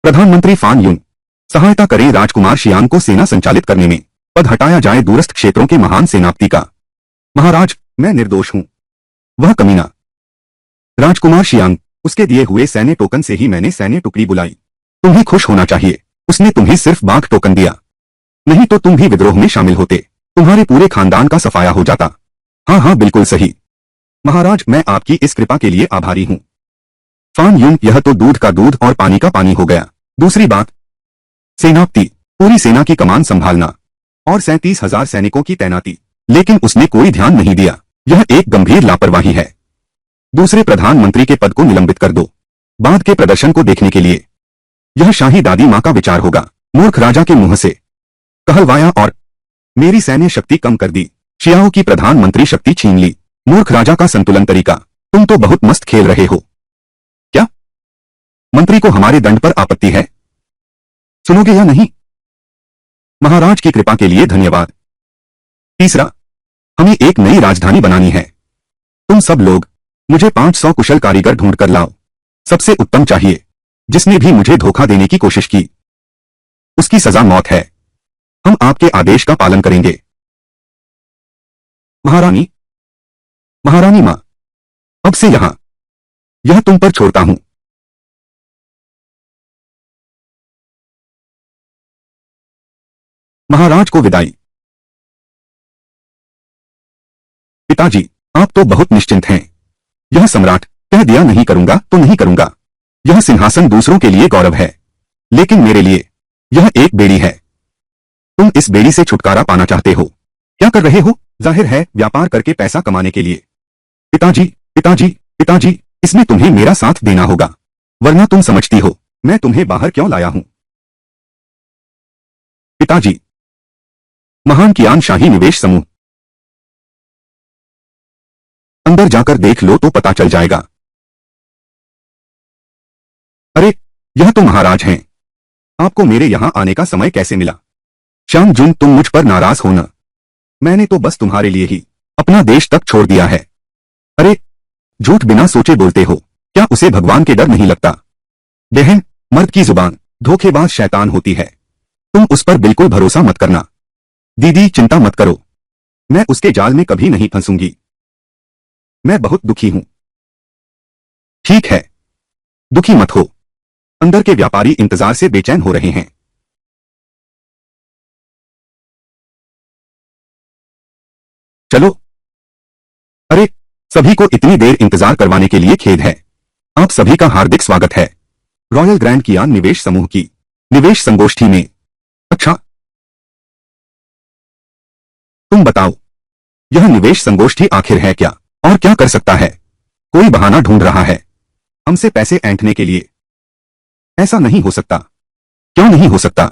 प्रधानमंत्री फान यून सहायता करें राजकुमार शियांग को सेना संचालित करने में। पद हटाया जाए दूरस्थ क्षेत्रों के महान सेनापति का। महाराज, मैं निर्दोष हूं। वह कमीना राजकुमार शियांग, उसके दिए हुए सैन्य टोकन से ही मैंने सैन्य टुकड़ी बुलाई। तुम्हें खुश होना चाहिए, उसने तुम्हें सिर्फ बाघ टोकन दिया, नहीं तो तुम भी विद्रोह में शामिल होते, तुम्हारे पूरे खानदान का सफाया हो जाता। हाँ हाँ, बिल्कुल सही। महाराज, मैं आपकी इस कृपा के लिए आभारी हूं। फान यून, यह तो दूध का दूध और पानी का पानी हो गया। दूसरी बात, सेनापति, पूरी सेना की कमान संभालना और 37,000 सैनिकों की तैनाती, लेकिन उसने कोई ध्यान नहीं दिया। यह एक गंभीर लापरवाही है। दूसरे प्रधानमंत्री के पद को निलंबित कर दो, बाद के प्रदर्शन को देखने के लिए। यह शाही दादी मां का विचार होगा। मूर्ख राजा के मुंह से कहलवाया और मेरी सैन्य शक्ति कम कर दी, शियाओं की प्रधानमंत्री शक्ति छीन ली। मूर्ख राजा का संतुलन तरीका। तुम तो बहुत मस्त खेल रहे हो। क्या मंत्री को हमारे दंड पर आपत्ति है? सुनोगे या नहीं? महाराज की कृपा के लिए धन्यवाद। तीसरा, हमें एक नई राजधानी बनानी है। तुम सब लोग मुझे 500 कुशल कारीगर ढूंढ कर लाओ। सबसे उत्तम चाहिए। जिसने भी मुझे धोखा देने की कोशिश की, उसकी सजा मौत है। हम आपके आदेश का पालन करेंगे। महारानी, महारानी मां, अब से यह तुम पर छोड़ता हूं। महाराज को विदाई। पिताजी, आप तो बहुत निश्चिंत हैं। यह सम्राट कह दिया नहीं करूंगा तो नहीं करूंगा। यह सिंहासन दूसरों के लिए गौरव है, लेकिन मेरे लिए यह एक बेड़ी है। तुम इस बेड़ी से छुटकारा पाना चाहते हो। क्या कर रहे हो? जाहिर है व्यापार करके पैसा कमाने के लिए। पिताजी, पिताजी, पिताजी, इसमें तुम्हें मेरा साथ देना होगा, वरना तुम समझती हो मैं तुम्हें बाहर क्यों लाया हूं। पिताजी, महान कियान शाही निवेश समूह। अंदर जाकर देख लो तो पता चल जाएगा। अरे, यह तो महाराज हैं। आपको मेरे यहां आने का समय कैसे मिला? शांग जुन, तुम मुझ पर नाराज हो न। मैंने तो बस तुम्हारे लिए ही अपना देश तक छोड़ दिया है। अरे, झूठ बिना सोचे बोलते हो। क्या उसे भगवान के डर नहीं लगता? बहन, मर्द की जुबान धोखेबाज शैतान होती है। तुम उस पर बिल्कुल भरोसा मत करना। दीदी, चिंता मत करो, मैं उसके जाल में कभी नहीं फंसूंगी। मैं बहुत दुखी हूं। ठीक है, दुखी मत हो। अंदर के व्यापारी इंतजार से बेचैन हो रहे हैं। चलो। अरे, सभी को इतनी देर इंतजार करवाने के लिए खेद है। आप सभी का हार्दिक स्वागत है रॉयल ग्रैंड कियान निवेश समूह की निवेश संगोष्ठी में। अच्छा, तुम बताओ, यह निवेश संगोष्ठी आखिर है क्या और क्या कर सकता है? कोई बहाना ढूंढ रहा है हमसे पैसे ऐंठने के लिए। ऐसा नहीं हो सकता। क्यों नहीं हो सकता?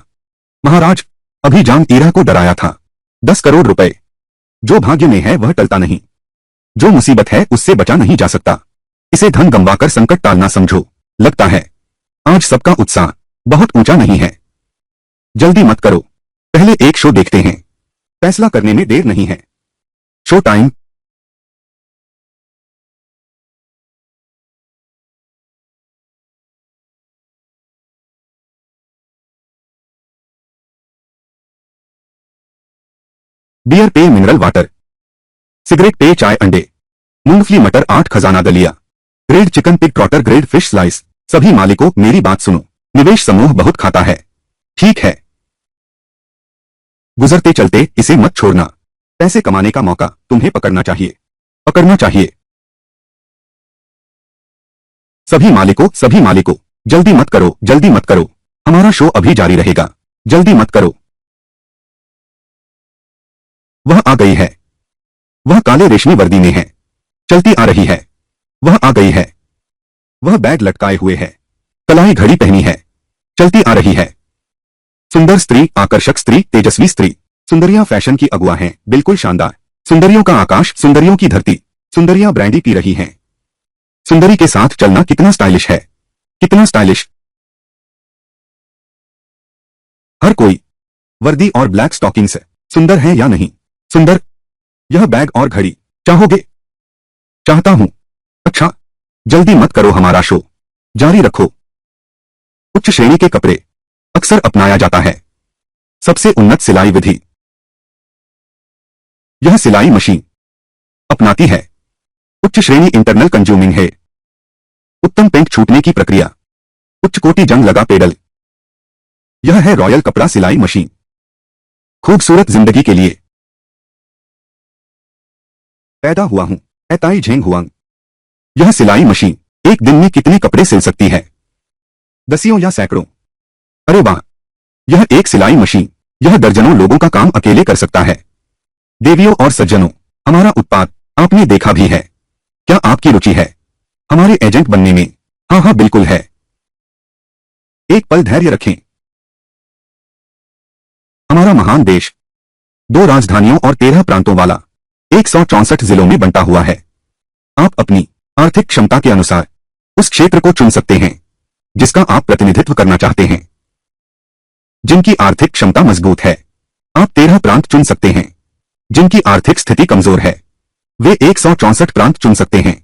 महाराज, अभी जांग ईरा को डराया था। 10 करोड़ रुपए। जो भाग्य में है वह टलता नहीं। जो मुसीबत है उससे बचा नहीं जा सकता। इसे धन गंवाकर संकट टालना समझो। लगता है आज सबका उत्साह बहुत ऊंचा नहीं है। जल्दी मत करो, पहले एक शो देखते हैं। फैसला करने में देर नहीं है। Show time. बियर पे मिनरल वाटर, सिगरेट पे चाय अंडे, मूंगफली मटर 8 खजाना दलिया, grade chicken pig trotter grade fish slice. सभी मालिकों मेरी बात सुनो, निवेश समूह बहुत खाता है। ठीक है, गुजरते चलते इसे मत छोड़ना। पैसे कमाने का मौका तुम्हें पकड़ना चाहिए, पकड़ना चाहिए। सभी मालिकों, जल्दी मत करो, जल्दी मत करो। हमारा शो अभी जारी रहेगा, जल्दी मत करो। वह आ गई है। वह काले रेशमी वर्दी में है, चलती आ रही है। वह आ गई है। वह बैग लटकाए हुए है, कलाई घड़ी पहनी है, चलती आ रही है। सुंदर स्त्री, आकर्षक स्त्री, तेजस्वी स्त्री। सुंदरियां फैशन की अगुआ हैं, बिल्कुल शानदार। सुंदरियों का आकाश, सुंदरियों की धरती। सुंदरियां ब्रांडी पी रही हैं। सुंदरी के साथ चलना कितना स्टाइलिश है, कितना स्टाइलिश। हर कोई वर्दी और ब्लैक स्टॉकिंग्स सुंदर है या नहीं? सुंदर। यह बैग और घड़ी चाहोगे? चाहता हूं। अच्छा, जल्दी मत करो, हमारा शो जारी रखो। उच्च श्रेणी के कपड़े अक्सर अपनाया जाता है। सबसे उन्नत सिलाई विधि। यह सिलाई मशीन अपनाती है। उच्च श्रेणी इंटरनल कंज्यूमिंग है। उत्तम पेंट छूटने की प्रक्रिया। उच्च कोटि जंग लगा पेडल। यह है रॉयल कपड़ा सिलाई मशीन। खूबसूरत जिंदगी के लिए पैदा हुआ हूं, एताई झेंग हुआंग। यह सिलाई मशीन एक दिन में कितने कपड़े सिल सकती है? दसियों या सैकड़ों। अरे वाह, यह एक सिलाई मशीन, यह दर्जनों लोगों का काम अकेले कर सकता है। देवियों और सज्जनों, हमारा उत्पाद आपने देखा भी है। क्या आपकी रुचि है हमारे एजेंट बनने में? हाँ हाँ, बिल्कुल है। एक पल धैर्य रखें। हमारा महान देश 2 राजधानियों और 13 प्रांतों वाला 164 जिलों में बंटा हुआ है। आप अपनी आर्थिक क्षमता के अनुसार उस क्षेत्र को चुन सकते हैं जिसका आप प्रतिनिधित्व करना चाहते हैं। जिनकी आर्थिक क्षमता मजबूत है, आप 13 प्रांत चुन सकते हैं। जिनकी आर्थिक स्थिति कमजोर है, वे 164 प्रांत चुन सकते हैं।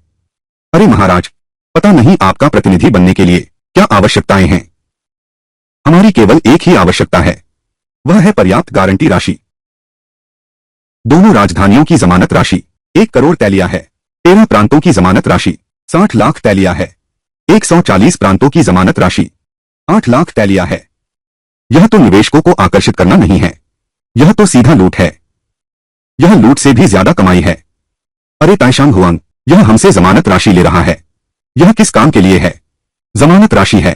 अरे महाराज, पता नहीं आपका प्रतिनिधि बनने के लिए क्या आवश्यकताएं हैं? हमारी केवल एक ही आवश्यकता है, वह है पर्याप्त गारंटी राशि। दोनों राजधानियों की जमानत राशि 1 करोड़ तैलिया है। 13 प्रांतों की जमानत राशि 60 लाख तैलिया है। 140 प्रांतों की जमानत राशि 8 लाख तैलिया है। यह तो निवेशकों को आकर्षित करना नहीं है, यह तो सीधा लूट है। यह लूट से भी ज्यादा कमाई है। अरे ताइशांग हुआंग, यह हमसे जमानत राशि ले रहा है। यह किस काम के लिए है? जमानत राशि है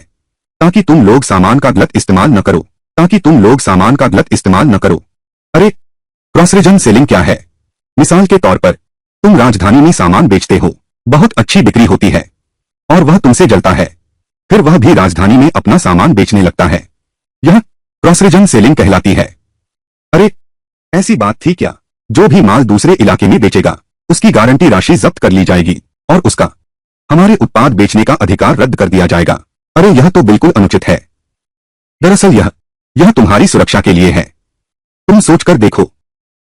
ताकि तुम लोग सामान का गलत इस्तेमाल न करो, ताकि तुम लोग सामान का गलत इस्तेमाल न करो। अरे, क्रॉस रीजन सेलिंग क्या है? मिसाल के तौर पर, तुम राजधानी में सामान बेचते हो, बहुत अच्छी बिक्री होती है, और वह तुमसे जलता है, फिर वह भी राजधानी में अपना सामान बेचने लगता है। यह क्रॉस रीजन सेलिंग कहलाती है। अरे, ऐसी बात थी क्या? जो भी माल दूसरे इलाके में बेचेगा, उसकी गारंटी राशि जब्त कर ली जाएगी और उसका हमारे उत्पाद बेचने का अधिकार रद्द कर दिया जाएगा। अरे, यह तो बिल्कुल अनुचित है। दरअसल यह तुम्हारी सुरक्षा के लिए है। तुम सोचकर देखो,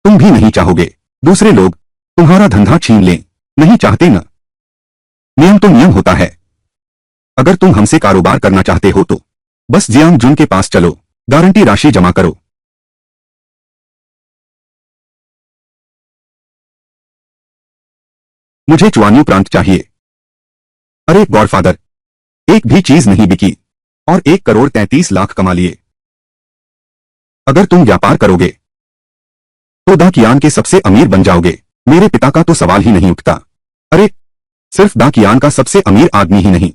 तुम भी नहीं चाहोगे दूसरे लोग तुम्हारा धंधा छीन लें, नहीं चाहते न? नियम तो नियम होता है। अगर तुम हमसे कारोबार करना चाहते हो तो बस जियांग जुन के पास चलो, गारंटी राशि जमा करो। मुझे चुआन्यू प्रांत चाहिए। अरे गॉडफादर, एक भी चीज नहीं बिकी और 1 करोड़ 33 लाख कमा लिए। अगर तुम व्यापार करोगे तो दाकियान के सबसे अमीर बन जाओगे। मेरे पिता का तो सवाल ही नहीं उठता। अरे, सिर्फ दाकियान का सबसे अमीर आदमी ही नहीं,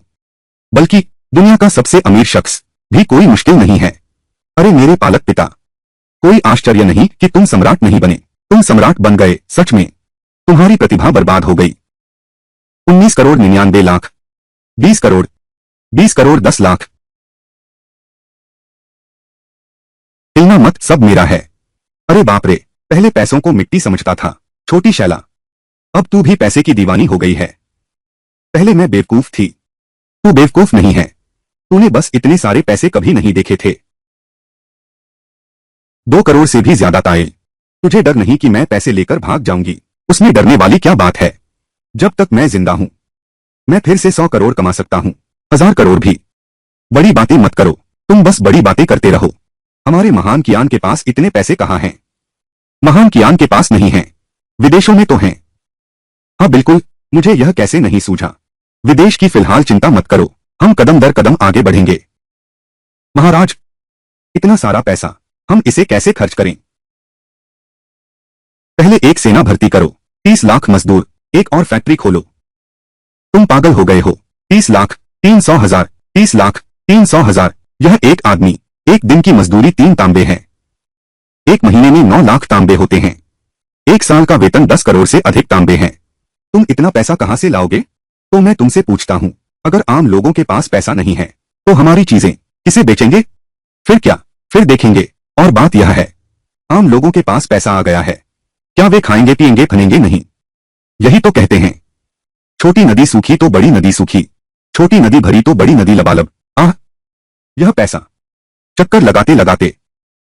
बल्कि दुनिया का सबसे अमीर शख्स भी कोई मुश्किल नहीं है। अरे मेरे पालक पिता, कोई आश्चर्य नहीं कि तुम सम्राट नहीं बने। तुम सम्राट बन गए, सच में तुम्हारी प्रतिभा बर्बाद हो गई। 19 करोड़ 99 लाख, 20 करोड़, 20 करोड़ 10 लाख। हिलना मत, सब मेरा है। अरे बाप रे, पहले पैसों को मिट्टी समझता था, छोटी शैला। अब तू भी पैसे की दीवानी हो गई है। पहले मैं बेवकूफ थी, तू बेवकूफ नहीं है। तूने बस इतने सारे पैसे कभी नहीं देखे थे। 2 करोड़ से भी ज्यादा ताए। तुझे डर नहीं कि मैं पैसे लेकर भाग जाऊंगी? उसमें डरने वाली क्या बात है? जब तक मैं जिंदा हूं, मैं फिर से 100 करोड़ कमा सकता हूं, 1000 करोड़ भी। बड़ी बातें मत करो, तुम बस बड़ी बातें करते रहो। हमारे महान कियान के पास इतने पैसे कहां हैं? महान कियान के पास नहीं हैं, विदेशों में तो हैं। हाँ बिल्कुल, मुझे यह कैसे नहीं सूझा। विदेश की फिलहाल चिंता मत करो, हम कदम दर कदम आगे बढ़ेंगे। महाराज, इतना सारा पैसा हम इसे कैसे खर्च करें? पहले एक सेना भर्ती करो, 30 लाख मजदूर, एक और फैक्ट्री खोलो। तुम पागल हो गए हो? 30 लाख, 300,000, 30 लाख, 300,000। यह एक आदमी, एक दिन की मजदूरी 3 तांबे है। एक महीने में 9 लाख तांबे होते हैं। एक साल का वेतन 10 करोड़ से अधिक तांबे हैं। तुम इतना पैसा कहां से लाओगे? तो मैं तुमसे पूछता हूं, अगर आम लोगों के पास पैसा नहीं है तो हमारी चीजें किसे बेचेंगे? फिर क्या? फिर देखेंगे। और बात यह है, आम लोगों के पास पैसा आ गया है, क्या वे खाएंगे पिएंगे फनेंगे नहीं? यही तो कहते हैं, छोटी नदी सूखी तो बड़ी नदी सूखी, छोटी नदी भरी तो बड़ी नदी लबालब। आह, यह पैसा चक्कर लगाते लगाते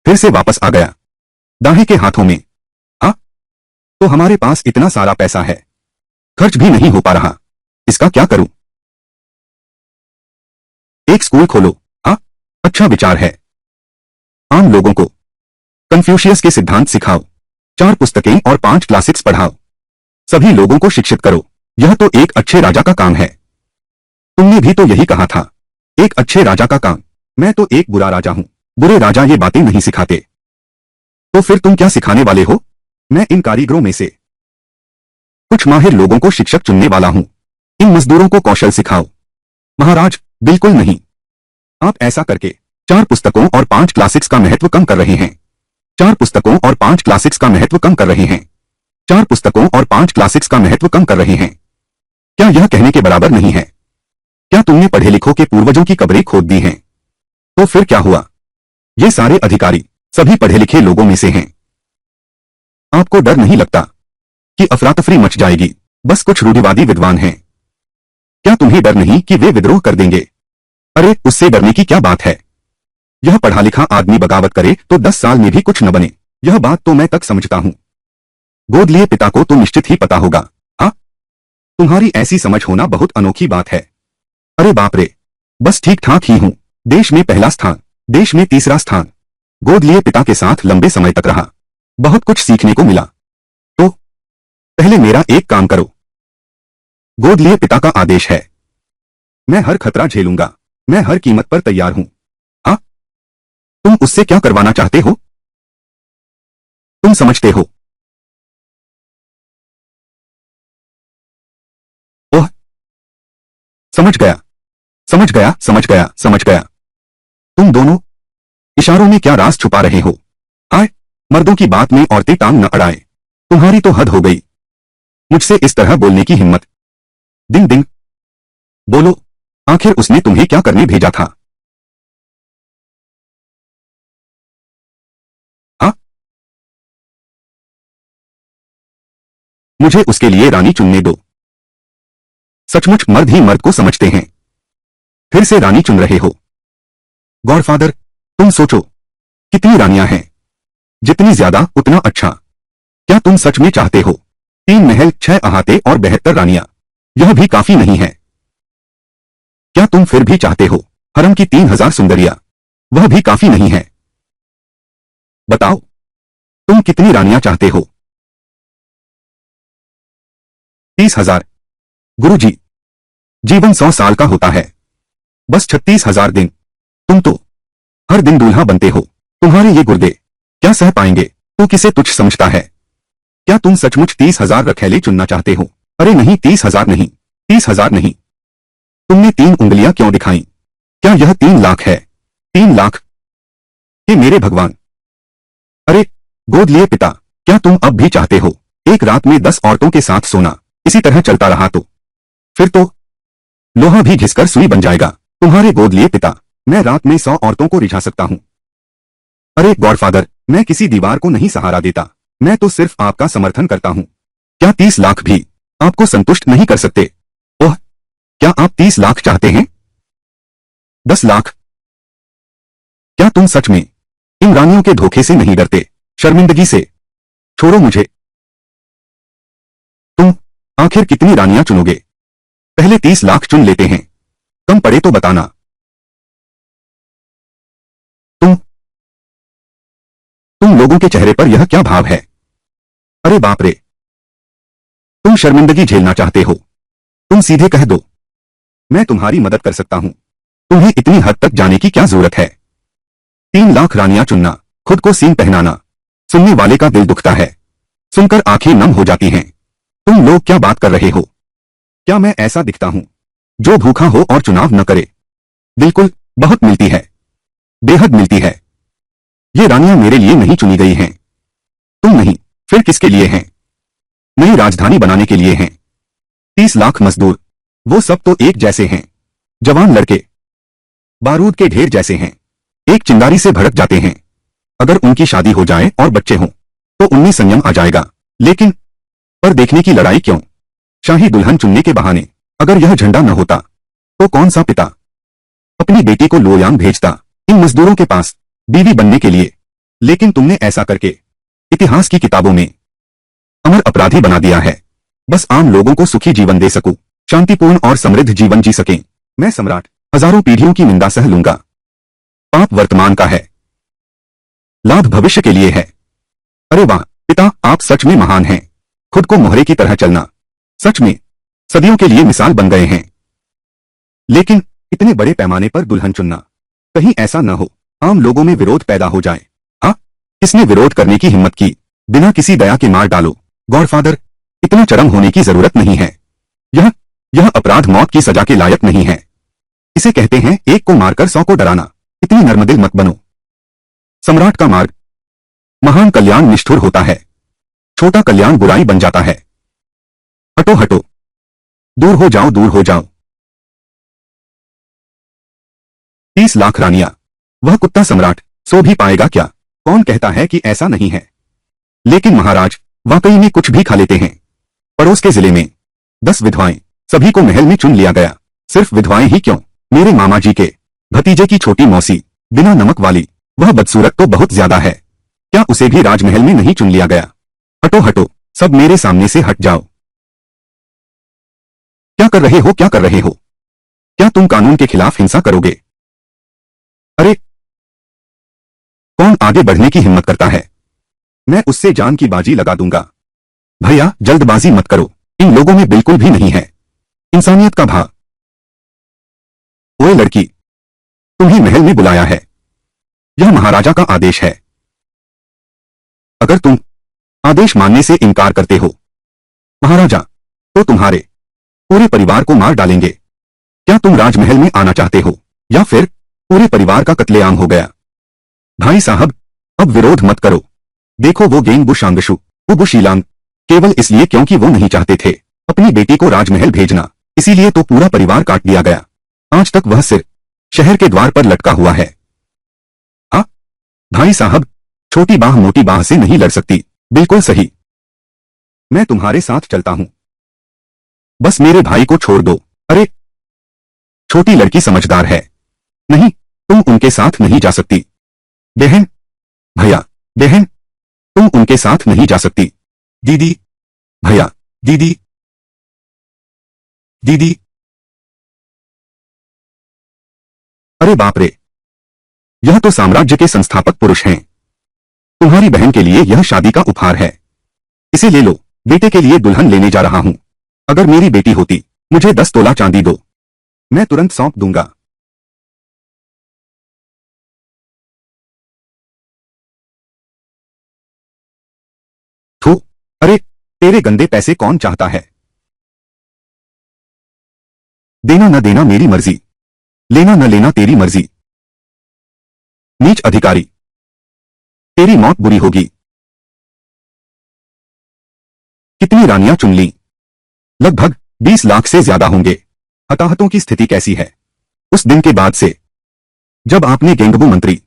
फिर से वापस आ गया दाहे के हाथों में। हाँ, तो हमारे पास इतना सारा पैसा है, खर्च भी नहीं हो पा रहा, इसका क्या करूं? एक स्कूल खोलो। हाँ, अच्छा विचार है। आम लोगों को कन्फ्यूशियस के सिद्धांत सिखाओ, 4 पुस्तकें और 5 क्लासिक्स पढ़ाओ, सभी लोगों को शिक्षित करो। यह तो एक अच्छे राजा का काम है। तुमने भी तो यही कहा था, एक अच्छे राजा का काम। मैं तो एक बुरा राजा हूं, बुरे राजा ये बातें नहीं सिखाते। तो फिर तुम क्या सिखाने वाले हो? मैं इन कारीगरों में से कुछ माहिर लोगों को शिक्षक चुनने वाला हूं, इन मजदूरों को कौशल सिखाओ। महाराज, बिल्कुल नहीं। आप ऐसा करके 4 पुस्तकों और 5 क्लासिक्स का महत्व कम कर रहे हैं। 4 पुस्तकों और 5 क्लासिक्स का महत्व कम कर रहे हैं। 4 पुस्तकों और 5 क्लासिक्स का महत्व कम कर रहे हैं। क्या यह कहने के बराबर नहीं है? क्या तुमने पढ़े लिखों के पूर्वजों की कब्रें खोद दी हैं? तो फिर क्या हुआ? ये सारे अधिकारी सभी पढ़े लिखे लोगों में से हैं। आपको डर नहीं लगता कि अफरा-तफरी मच जाएगी? बस कुछ रूढ़िवादी विद्वान हैं। क्या तुम्हें डर नहीं कि वे विद्रोह कर देंगे? अरे, उससे डरने की क्या बात है? यह पढ़ा लिखा आदमी बगावत करे तो 10 साल में भी कुछ न बने। यह बात तो मैं तक समझता हूं। गोद लिए पिता को तो निश्चित ही पता होगा। हाँ, तुम्हारी ऐसी समझ होना बहुत अनोखी बात है। अरे बाप रे, बस ठीक ठाक ही हूं। देश में पहला स्थान, देश में तीसरा स्थान। गोद लिए पिता के साथ लंबे समय तक रहा, बहुत कुछ सीखने को मिला। तो पहले मेरा एक काम करो। गोद लिए पिता का आदेश है, मैं हर खतरा झेलूंगा, मैं हर कीमत पर तैयार हूं। हाँ, तुम उससे क्या करवाना चाहते हो? तुम समझते हो? ओह, समझ गया, समझ गया, समझ गया, समझ गया। तुम दोनों इशारों में क्या राज छुपा रहे हो? हाय, मर्दों की बात में औरतें टांग न अड़ाएं। तुम्हारी तो हद हो गई, मुझसे इस तरह बोलने की हिम्मत। दिन दिन बोलो, आखिर उसने तुम्हें क्या करने भेजा था? हाँ, मुझे उसके लिए रानी चुनने दो। सचमुच मर्द ही मर्द को समझते हैं। फिर से रानी चुन रहे हो? गॉडफादर, तुम सोचो, कितनी रानियां हैं? जितनी ज्यादा उतना अच्छा। क्या तुम सच में चाहते हो 3 महल, 6 अहाते और 72 रानियां? यह भी काफी नहीं है। क्या तुम फिर भी चाहते हो हरम की 3000 सुंदरियां? वह भी काफी नहीं है। बताओ, तुम कितनी रानियां चाहते हो? 30,000। गुरुजी, जीवन 100 साल का होता है, बस 36,000 दिन। तुम तो हर दिन दूल्हा बनते हो, तुम्हारे ये गुर्दे क्या सह पाएंगे? तू किसे तुच्छ समझता है? क्या तुम सचमुच 30,000 रखैले चुनना चाहते हो? अरे नहीं, 30,000 नहीं, 30,000 नहीं। तुमने 3 उंगलियां क्यों दिखाई? क्या यह 3 लाख है? 3 लाख? हे मेरे भगवान! अरे गोद लिए पिता, क्या तुम अब भी चाहते हो एक रात में 10 औरतों के साथ सोना? इसी तरह चलता रहा तो फिर तो लोहा भी घिसकर सुई बन जाएगा। तुम्हारे गोद लिए पिता, मैं रात में 100 औरतों को रिझा सकता हूं। अरे गॉडफादर, मैं किसी दीवार को नहीं सहारा देता, मैं तो सिर्फ आपका समर्थन करता हूं। क्या 30 लाख भी आपको संतुष्ट नहीं कर सकते? ओह, क्या आप 30 लाख चाहते हैं? 10 लाख? क्या तुम सच में इन रानियों के धोखे से नहीं डरते, शर्मिंदगी से? छोड़ो मुझे। तुम आखिर कितनी रानियां चुनोगे? पहले 30 लाख चुन लेते हैं, कम पड़े तो बताना। तुम लोगों के चेहरे पर यह क्या भाव है? अरे बाप रे, तुम शर्मिंदगी झेलना चाहते हो? तुम सीधे कह दो, मैं तुम्हारी मदद कर सकता हूं। तुम्हें इतनी हद तक जाने की क्या जरूरत है? 3 लाख रानियां चुनना, खुद को सीन पहनाना, सुनने वाले का दिल दुखता है, सुनकर आंखें नम हो जाती हैं। तुम लोग क्या बात कर रहे हो? क्या मैं ऐसा दिखता हूं जो भूखा हो और चुनाव न करे? बिल्कुल, बहुत मिलती है, बेहद मिलती है। ये रानियां मेरे लिए नहीं चुनी गई हैं। तुम नहीं, फिर किसके लिए हैं? नई राजधानी बनाने के लिए हैं। 30 लाख मजदूर, वो सब तो एक जैसे हैं, जवान लड़के, बारूद के ढेर जैसे हैं। एक चिंगारी से भड़क जाते हैं। अगर उनकी शादी हो जाए और बच्चे हों तो उनमें संयम आ जाएगा। लेकिन पर देखने की लड़ाई क्यों? शाही दुल्हन चुनने के बहाने। अगर यह झंडा न होता तो कौन सा पिता अपनी बेटी को लोयांग भेजता इन मजदूरों के पास बीवी बनने के लिए? लेकिन तुमने ऐसा करके इतिहास की किताबों में अमर अपराधी बना दिया है। बस आम लोगों को सुखी जीवन दे सकूं, शांतिपूर्ण और समृद्ध जीवन जी सकें। मैं सम्राट हजारों पीढ़ियों की निंदा सह लूंगा। पाप वर्तमान का है, लाभ भविष्य के लिए है। अरे वाह पिता, आप सच में महान हैं। खुद को मोहरे की तरह चलना, सच में सदियों के लिए मिसाल बन गए हैं। लेकिन इतने बड़े पैमाने पर दुल्हन चुनना, कहीं ऐसा न हो आम लोगों में विरोध पैदा हो जाए। हाँ, किसने विरोध करने की हिम्मत की? बिना किसी दया के मार डालो। गॉडफादर, इतना चरम होने की जरूरत नहीं है। यह अपराध मौत की सजा के लायक नहीं है। इसे कहते हैं एक को मारकर 100 को डराना। इतनी नर्मदिल मत बनो। सम्राट का मार्ग महान कल्याण निष्ठुर होता है, छोटा कल्याण बुराई बन जाता है। हटो हटो, दूर हो जाओ, दूर हो जाओ। 30 लाख रानियां, वह कुत्ता सम्राट सो भी पाएगा क्या? कौन कहता है कि ऐसा नहीं है? लेकिन महाराज वाकई में कुछ भी खा लेते हैं। पड़ोस के जिले में 10 विधवाएं, सभी को महल में चुन लिया गया। सिर्फ विधवाएं ही क्यों, मेरे मामा जी के भतीजे की छोटी मौसी, बिना नमक वाली, वह बदसूरत तो बहुत ज्यादा है। क्या उसे भी राजमहल में नहीं चुन लिया गया? हटो हटो, सब मेरे सामने से हट जाओ। क्या कर रहे हो, क्या कर रहे हो? क्या तुम कानून के खिलाफ हिंसा करोगे? अरे, कौन आगे बढ़ने की हिम्मत करता है? मैं उससे जान की बाजी लगा दूंगा। भैया जल्दबाजी मत करो, इन लोगों में बिल्कुल भी नहीं है इंसानियत का भाव। ओए लड़की, तुम्हें महल में बुलाया है। यह महाराजा का आदेश है। अगर तुम आदेश मानने से इनकार करते हो महाराजा, तो तुम्हारे पूरे परिवार को मार डालेंगे। क्या तुम राजमहल में आना चाहते हो या फिर पूरे परिवार का कत्लेआम हो गया? भाई साहब, अब विरोध मत करो। देखो वो गेंग बुशांगशु, वो बुशीलांग, केवल इसलिए क्योंकि वो नहीं चाहते थे अपनी बेटी को राजमहल भेजना, इसीलिए तो पूरा परिवार काट दिया गया। आज तक वह सिर शहर के द्वार पर लटका हुआ है। हाँ भाई साहब, छोटी बाह मोटी बाह से नहीं लड़ सकती। बिल्कुल सही, मैं तुम्हारे साथ चलता हूं। बस मेरे भाई को छोड़ दो। अरे, छोटी लड़की समझदार है। नहीं, तुम उनके साथ नहीं जा सकती। बहन, भैया, बहन, तुम उनके साथ नहीं जा सकती। दीदी, भैया, दीदी, दीदी। अरे बाप रे, यह तो साम्राज्य के संस्थापक पुरुष हैं। तुम्हारी बहन के लिए यह शादी का उपहार है, इसे ले लो। बेटे के लिए दुल्हन लेने जा रहा हूं। अगर मेरी बेटी होती, मुझे 10 तोला चांदी दो, मैं तुरंत सौंप दूंगा। थू, अरे, तेरे गंदे पैसे कौन चाहता है? देना न देना मेरी मर्जी, लेना न लेना तेरी मर्जी। नीच अधिकारी, तेरी मौत बुरी होगी। कितनी रानियां चुन ली? लगभग 20 लाख से ज्यादा होंगे। हताहतों की स्थिति कैसी है? उस दिन के बाद से जब आपने गेंगबू मंत्री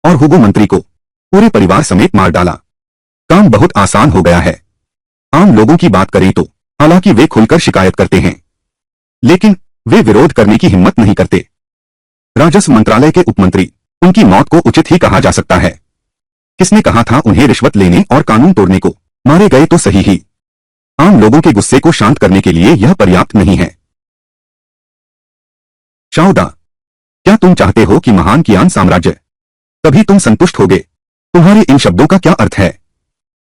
और हुगो मंत्री को पूरे परिवार समेत मार डाला, काम बहुत आसान हो गया है। आम लोगों की बात करें तो हालांकि वे खुलकर शिकायत करते हैं, लेकिन वे विरोध करने की हिम्मत नहीं करते। राजस्व मंत्रालय के उपमंत्री, उनकी मौत को उचित ही कहा जा सकता है। किसने कहा था उन्हें रिश्वत लेने और कानून तोड़ने को? मारे गए तो सही ही, आम लोगों के गुस्से को शांत करने के लिए यह पर्याप्त नहीं है। शाओदा, क्या तुम चाहते हो कि महान कियान साम्राज्य, तभी तुम संतुष्ट होगे? तुम्हारे इन शब्दों का क्या अर्थ है?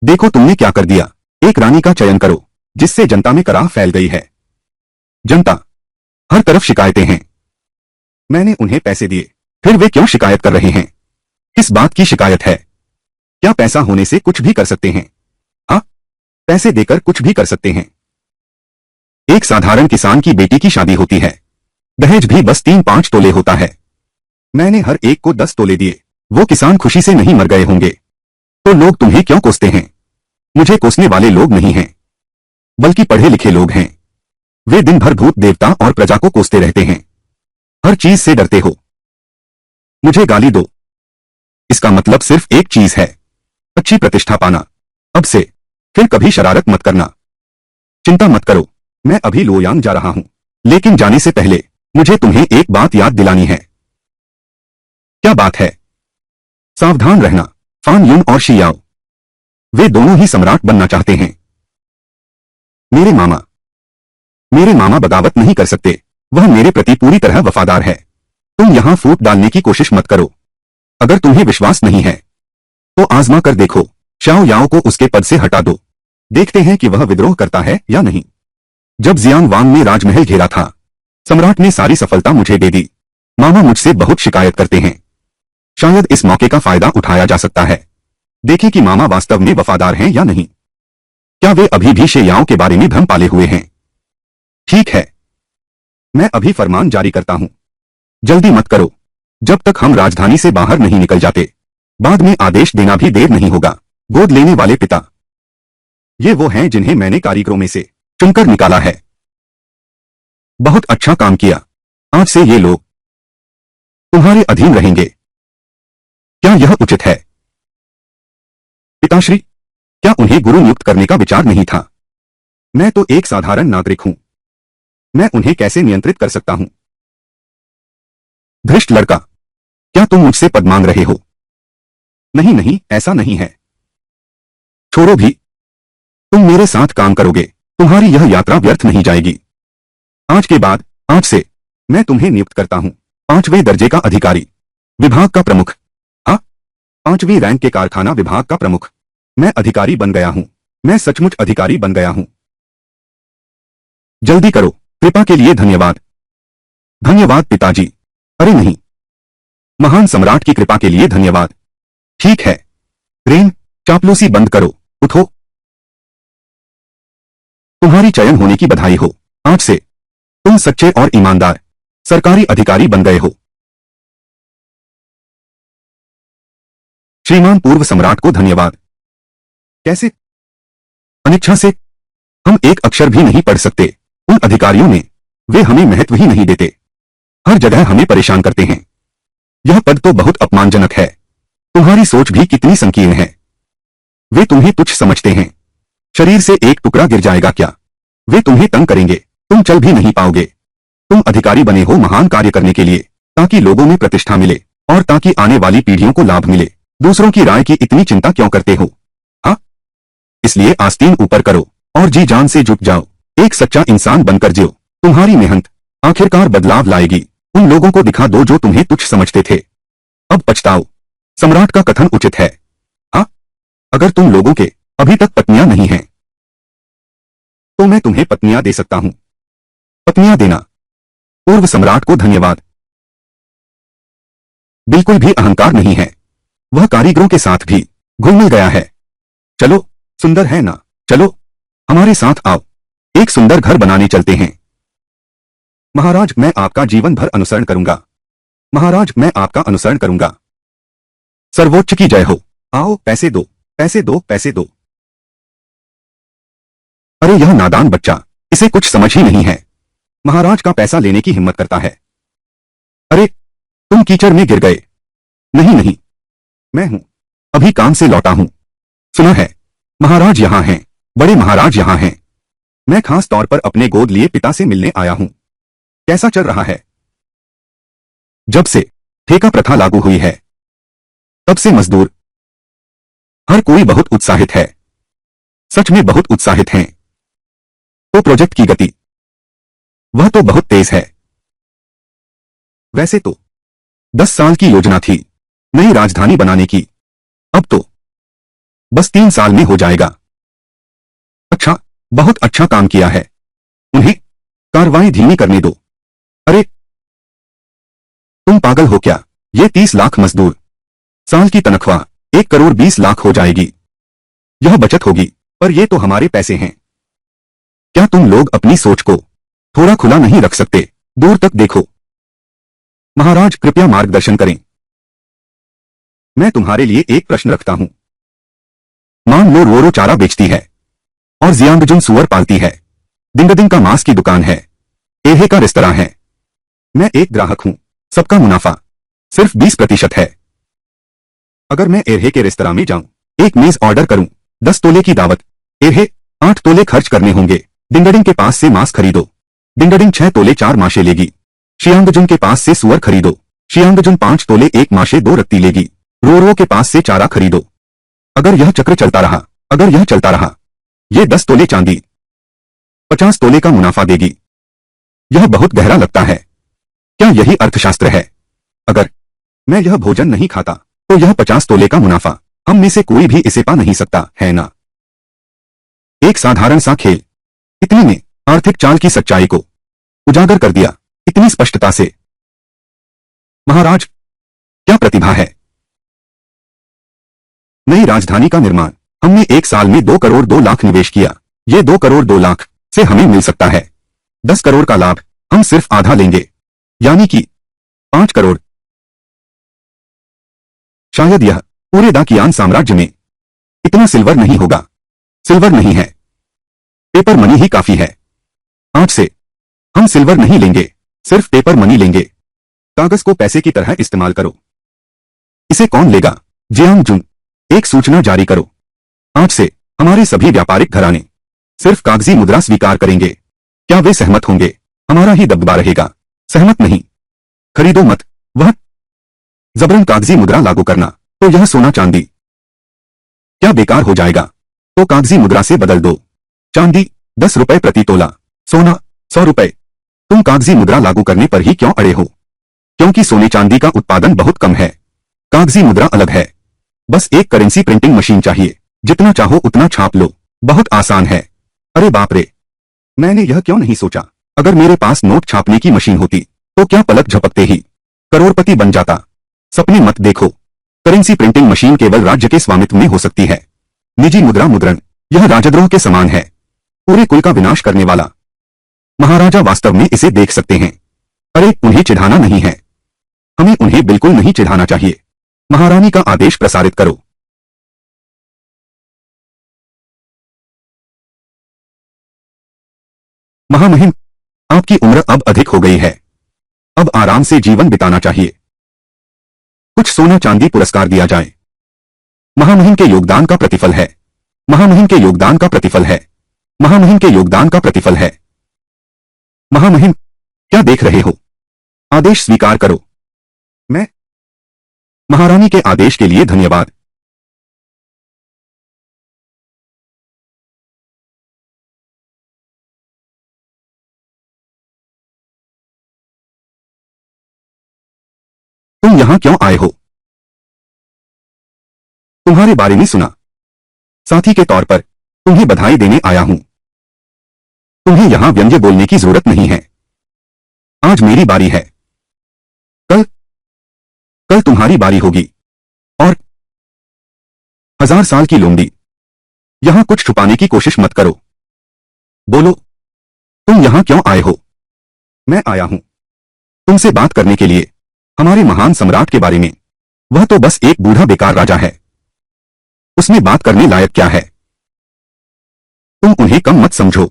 देखो तुमने क्या कर दिया। एक रानी का चयन करो जिससे जनता में कराह फैल गई है। जनता, हर तरफ शिकायतें हैं। मैंने उन्हें पैसे दिए, फिर वे क्यों शिकायत कर रहे हैं? किस बात की शिकायत है? क्या पैसा होने से कुछ भी कर सकते हैं? हाँ, पैसे देकर कुछ भी कर सकते हैं। एक साधारण किसान की बेटी की शादी होती है, दहेज भी बस 3-5 तोले होता है। मैंने हर एक को 10 तोले दिए। वो किसान खुशी से नहीं मर गए होंगे, तो लोग तुम्हें क्यों कोसते हैं? मुझे कोसने वाले लोग नहीं हैं, बल्कि पढ़े लिखे लोग हैं। वे दिन भर भूत देवता और प्रजा को कोसते रहते हैं। हर चीज से डरते हो। मुझे गाली दो, इसका मतलब सिर्फ एक चीज है, अच्छी प्रतिष्ठा पाना। अब से फिर कभी शरारत मत करना। चिंता मत करो, मैं अभी लोयांग जा रहा हूं, लेकिन जाने से पहले मुझे तुम्हें एक बात याद दिलानी है। क्या बात है? सावधान रहना, फान युन और शियाओ, वे दोनों ही सम्राट बनना चाहते हैं। मेरे मामा बगावत नहीं कर सकते, वह मेरे प्रति पूरी तरह वफादार है। तुम यहां फूट डालने की कोशिश मत करो। अगर तुम्हें विश्वास नहीं है तो आजमा कर देखो, शाओ याओ को उसके पद से हटा दो, देखते हैं कि वह विद्रोह करता है या नहीं। जब जियांग वांग ने राजमहल घेरा था, सम्राट ने सारी सफलता मुझे दे दी। मामा मुझसे बहुत शिकायत करते हैं, शायद इस मौके का फायदा उठाया जा सकता है। देखें कि मामा वास्तव में वफादार हैं या नहीं। क्या वे अभी भी शेयाओं के बारे में भ्रम पाले हुए हैं? ठीक है, मैं अभी फरमान जारी करता हूं, जल्दी मत करो, जब तक हम राजधानी से बाहर नहीं निकल जाते। बाद में आदेश देना भी देर नहीं होगा। गोद लेने वाले पिता, ये वो हैं जिन्हें मैंने कारीगरों में से चुनकर निकाला है। बहुत अच्छा काम किया, आज से ये लोग तुम्हारे अधीन रहेंगे। क्या यह उचित है? पिताश्री, क्या उन्हें गुरु नियुक्त करने का विचार नहीं था? मैं तो एक साधारण नागरिक हूं, मैं उन्हें कैसे नियंत्रित कर सकता हूं? धृष्ट लड़का, क्या तुम मुझसे पद मांग रहे हो? नहीं नहीं, ऐसा नहीं है। छोड़ो भी, तुम मेरे साथ काम करोगे, तुम्हारी यह यात्रा व्यर्थ नहीं जाएगी। आज के बाद, आज से मैं तुम्हें नियुक्त करता हूं 5वें दर्जे का अधिकारी, विभाग का प्रमुख। हाँ, 5वीं रैंक के कारखाना विभाग का प्रमुख। मैं अधिकारी बन गया हूं, मैं सचमुच अधिकारी बन गया हूं। जल्दी करो, कृपा के लिए धन्यवाद। धन्यवाद पिताजी। अरे नहीं, महान सम्राट की कृपा के लिए धन्यवाद। ठीक है, रेन, चापलूसी बंद करो, उठो। तुम्हारी चयन होने की बधाई हो। आज से तुम सच्चे और ईमानदार सरकारी अधिकारी बन गए हो। श्रीमान पूर्व सम्राट को धन्यवाद। कैसे? अनिच्छा से हम एक अक्षर भी नहीं पढ़ सकते। उन अधिकारियों ने, वे हमें महत्व ही नहीं देते, हर जगह हमें परेशान करते हैं। यह पद तो बहुत अपमानजनक है। तुम्हारी सोच भी कितनी संकीर्ण है। वे तुम्हें तुच्छ समझते हैं। शरीर से एक टुकड़ा गिर जाएगा क्या? वे तुम्हें तंग करेंगे, तुम चल भी नहीं पाओगे। तुम अधिकारी बने हो महान कार्य करने के लिए, ताकि लोगों में प्रतिष्ठा मिले और ताकि आने वाली पीढ़ियों को लाभ मिले। दूसरों की राय की इतनी चिंता क्यों करते हो? हाँ, इसलिए आस्तीन ऊपर करो और जी जान से जुट जाओ। एक सच्चा इंसान बनकर जियो। तुम्हारी मेहनत आखिरकार बदलाव लाएगी। उन लोगों को दिखा दो जो तुम्हें तुच्छ समझते थे। अब पछताओ। सम्राट का कथन उचित है। हाँ, अगर तुम लोगों के अभी तक पत्नियां नहीं हैं, तो मैं तुम्हें पत्नियां दे सकता हूं। पत्नियां देना। पूर्व सम्राट को धन्यवाद। बिल्कुल भी अहंकार नहीं है। वह कारीगरों के साथ भी घुल मिल गया है। चलो, सुंदर है ना? चलो, हमारे साथ आओ, एक सुंदर घर बनाने चलते हैं। महाराज, मैं आपका जीवन भर अनुसरण करूंगा। महाराज, मैं आपका अनुसरण करूंगा। सर्वोच्च की जय हो। आओ, पैसे दो, पैसे दो, पैसे दो। अरे यह नादान बच्चा, इसे कुछ समझ ही नहीं है। महाराज का पैसा लेने की हिम्मत करता है। अरे, तुम कीचड़ में गिर गए। नहीं नहीं, मैं हूं, अभी काम से लौटा हूं। सुना है, महाराज यहां हैं, बड़े महाराज यहां हैं। मैं खास तौर पर अपने गोद लिए पिता से मिलने आया हूं। कैसा चल रहा है? जब से ठेका प्रथा लागू हुई है, तब से मजदूर हर कोई बहुत उत्साहित है, सच में बहुत उत्साहित हैं। तो प्रोजेक्ट की गति, वह तो बहुत तेज है। वैसे तो 10 साल की योजना थी नई राजधानी बनाने की, अब तो बस 3 साल में हो जाएगा। अच्छा, बहुत अच्छा काम किया है। उन्हें कार्रवाई धीमी करने दो। अरे, तुम पागल हो क्या? ये 30 लाख मजदूर, साल की तनख्वाह 1 करोड़ 20 लाख हो जाएगी। यह बचत होगी, पर ये तो हमारे पैसे हैं। क्या तुम लोग अपनी सोच को थोड़ा खुला नहीं रख सकते? दूर तक देखो। महाराज, कृपया मार्गदर्शन करें। मैं तुम्हारे लिए एक प्रश्न रखता हूं। मान लो रोरो चारा बेचती है और जियांगजुन सुअर पालती है। दिंगदिंग का मांस की दुकान है, एहे का रेस्तरां है। मैं एक ग्राहक हूं, सबका मुनाफा सिर्फ 20% है। अगर मैं एरहे के रेस्तरां में जाऊं, एक मेज ऑर्डर करूं, 10 तोले की दावत, एरहे 8 तोले खर्च करने होंगे। डिंगडिंग के पास से मांस खरीदो। डिंगडिंग 6 तोले 4 माशे लेगी। शियांगजुन के पास से सुअर खरीदो। शियांगजुन 5 तोले 1 माशे 2 रत्ती लेगी। रोरो के पास से चारा खरीदो। अगर यह चक्र चलता रहा, अगर यह चलता रहा, ये 10 तोले चांदी 50 तोले का मुनाफा देगी। यह बहुत गहरा लगता है। क्या यही अर्थशास्त्र है? अगर मैं यह भोजन नहीं खाता तो यह 50 तोले का मुनाफा हम में से कोई भी इसे पा नहीं सकता, है ना? एक साधारण सा खेल इतने में आर्थिक चाल की सच्चाई को उजागर कर दिया, इतनी स्पष्टता से। महाराज, क्या प्रतिभा है! नई राजधानी का निर्माण हमने 1 साल में 2 करोड़ 2 लाख निवेश किया। ये 2 करोड़ 2 लाख से हमें मिल सकता है 10 करोड़ का लाभ। हम सिर्फ आधा लेंगे, यानी कि 5 करोड़। शायद यह पूरे दाकियान साम्राज्य में इतना सिल्वर नहीं होगा। सिल्वर नहीं है, पेपर मनी ही काफी है। आज से हम सिल्वर नहीं लेंगे, सिर्फ पेपर मनी लेंगे। कागज को पैसे की तरह इस्तेमाल करो। इसे कौन लेगा? जियांग जुन, एक सूचना जारी करो। आज से हमारे सभी व्यापारिक घराने सिर्फ कागजी मुद्रा स्वीकार करेंगे। क्या वे सहमत होंगे? हमारा ही दबदबा रहेगा। सहमत नहीं, खरीदो मत। वह जबरन कागजी मुद्रा लागू करना तो यह सोना चांदी क्या बेकार हो जाएगा? तो कागजी मुद्रा से बदल दो। चांदी 10 रुपए प्रति तोला, सोना 100 रुपए। तुम कागजी मुद्रा लागू करने पर ही क्यों अड़े हो? क्योंकि सोने चांदी का उत्पादन बहुत कम है, कागजी मुद्रा अलग है। बस एक करेंसी प्रिंटिंग मशीन चाहिए, जितना चाहो उतना छाप लो, बहुत आसान है। अरे बाप रे, मैंने यह क्यों नहीं सोचा? अगर मेरे पास नोट छापने की मशीन होती तो क्या पलक झपकते ही करोड़पति बन जाता। सपने मत देखो, करेंसी प्रिंटिंग मशीन केवल राज्य के स्वामित्व में हो सकती है। निजी मुद्रा मुद्रण यह राजद्रोह के समान है, पूरे कुल का विनाश करने वाला। महाराजा वास्तव में इसे देख सकते हैं। अरे उन्हें चिढ़ाना नहीं है, हमें उन्हें बिल्कुल नहीं चिढ़ाना चाहिए। महारानी का आदेश प्रसारित करो। महामहिम, आपकी उम्र अब अधिक हो गई है, अब आराम से जीवन बिताना चाहिए। कुछ सोना चांदी पुरस्कार दिया जाए। महामहिम के योगदान का प्रतिफल है। महामहिम के योगदान का प्रतिफल है। महामहिम के योगदान का प्रतिफल है। महामहिम, क्या देख रहे हो? आदेश स्वीकार करो। मैं महारानी के आदेश के लिए धन्यवाद। तुम यहां क्यों आए हो? तुम्हारे बारे में सुना। साथी के तौर पर तुम्हें बधाई देने आया हूं। तुम्हें यहां व्यंग्य बोलने की जरूरत नहीं है। आज मेरी बारी है, कल कल तुम्हारी बारी होगी। और 1000 साल की लोमड़ी, यहां कुछ छुपाने की कोशिश मत करो। बोलो, तुम यहां क्यों आए हो? मैं आया हूं तुमसे बात करने के लिए, हमारे महान सम्राट के बारे में। वह तो बस एक बूढ़ा बेकार राजा है, उसमें बात करने लायक क्या है? तुम उन्हें कम मत समझो,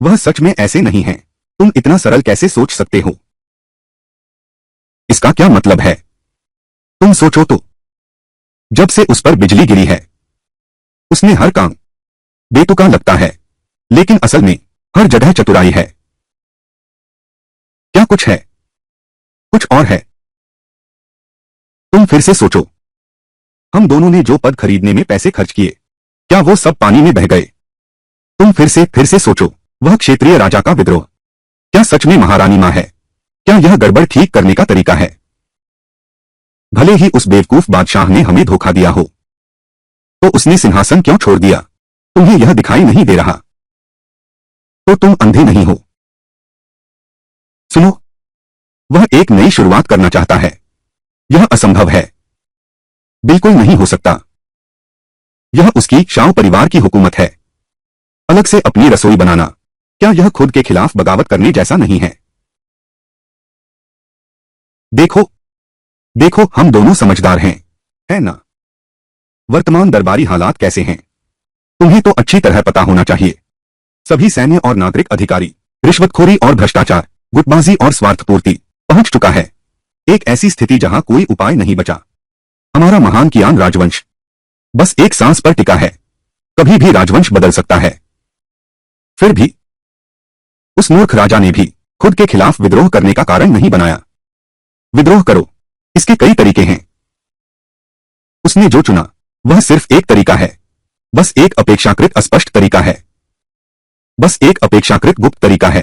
वह सच में ऐसे नहीं हैं। तुम इतना सरल कैसे सोच सकते हो? इसका क्या मतलब है? तुम सोचो तो, जब से उस पर बिजली गिरी है, उसने हर काम बेतुका लगता है, लेकिन असल में हर जगह चतुराई है। क्या कुछ है? कुछ और है। तुम फिर से सोचो, हम दोनों ने जो पद खरीदने में पैसे खर्च किए, क्या वो सब पानी में बह गए? तुम फिर से सोचो, वह क्षेत्रीय राजा का विद्रोह, क्या सच में महारानी मां है? क्या यह गड़बड़ ठीक करने का तरीका है? भले ही उस बेवकूफ बादशाह ने हमें धोखा दिया हो, तो उसने सिंहासन क्यों छोड़ दिया? तुम्हें यह दिखाई नहीं दे रहा? तो तुम अंधे नहीं हो। सुनो, वह एक नई शुरुआत करना चाहता है। यह असंभव है, बिल्कुल नहीं हो सकता। यह उसकी शाओ परिवार की हुकूमत है, अलग से अपनी रसोई बनाना। क्या यह खुद के खिलाफ बगावत करने जैसा नहीं है? देखो देखो, हम दोनों समझदार हैं, है ना? वर्तमान दरबारी हालात कैसे हैं, तुम्हें तो अच्छी तरह पता होना चाहिए। सभी सैन्य और नागरिक अधिकारी रिश्वतखोरी और भ्रष्टाचार, गुटबाजी और स्वार्थपूर्ति पहुंच चुका है। एक ऐसी स्थिति जहां कोई उपाय नहीं बचा। हमारा महान कियान राजवंश बस एक सांस पर टिका है। कभी भी राजवंश बदल सकता है। फिर भी उस मूर्ख राजा ने भी खुद के खिलाफ विद्रोह करने का कारण नहीं बनाया। विद्रोह करो, इसके कई तरीके हैं। उसने जो चुना वह सिर्फ एक तरीका है, बस एक अपेक्षाकृत अस्पष्ट तरीका है, बस एक अपेक्षाकृत गुप्त तरीका है।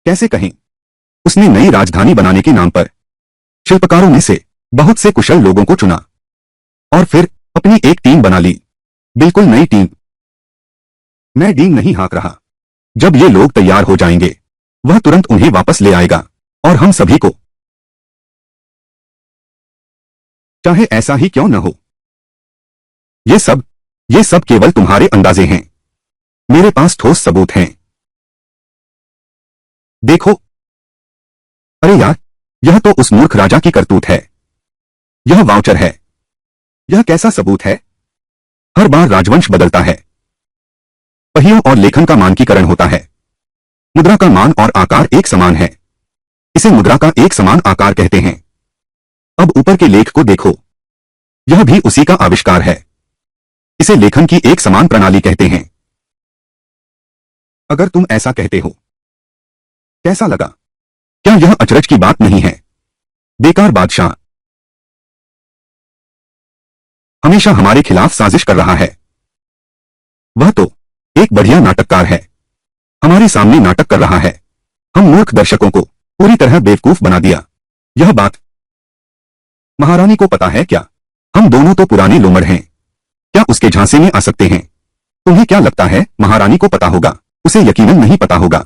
कैसे कहें? उसने नई राजधानी बनाने के नाम पर शिल्पकारों में से बहुत से कुशल लोगों को चुना और फिर अपनी एक टीम बना ली, बिल्कुल नई टीम। मैं डींग नहीं हाँक रहा। जब ये लोग तैयार हो जाएंगे वह तुरंत उन्हें वापस ले आएगा और हम सभी को, चाहे ऐसा ही क्यों न हो। ये सब केवल तुम्हारे अंदाजे हैं। मेरे पास ठोस सबूत हैं। देखो। अरे यार, यह तो उस मूर्ख राजा की करतूत है। यह वाउचर है। यह कैसा सबूत है? हर बार राजवंश बदलता है। पहियों और लेखन का मानकीकरण होता है। मुद्रा का मान और आकार एक समान है। इसे मुद्रा का एक समान आकार कहते हैं। अब ऊपर के लेख को देखो। यह भी उसी का आविष्कार है। इसे लेखन की एक समान प्रणाली कहते हैं। अगर तुम ऐसा कहते हो, कैसा लगा? क्या यह अचरज की बात नहीं है? बेकार बादशाह हमेशा हमारे खिलाफ साजिश कर रहा है। वह तो एक बढ़िया नाटककार है। हमारे सामने नाटक कर रहा है। हम मूर्ख दर्शकों को पूरी तरह बेवकूफ बना दिया। यह बात महारानी को पता है क्या? हम दोनों तो पुराने लोमड़ हैं। क्या उसके झांसे में आ सकते हैं? तुम्हें क्या लगता है महारानी को पता होगा? उसे यकीनन नहीं पता होगा।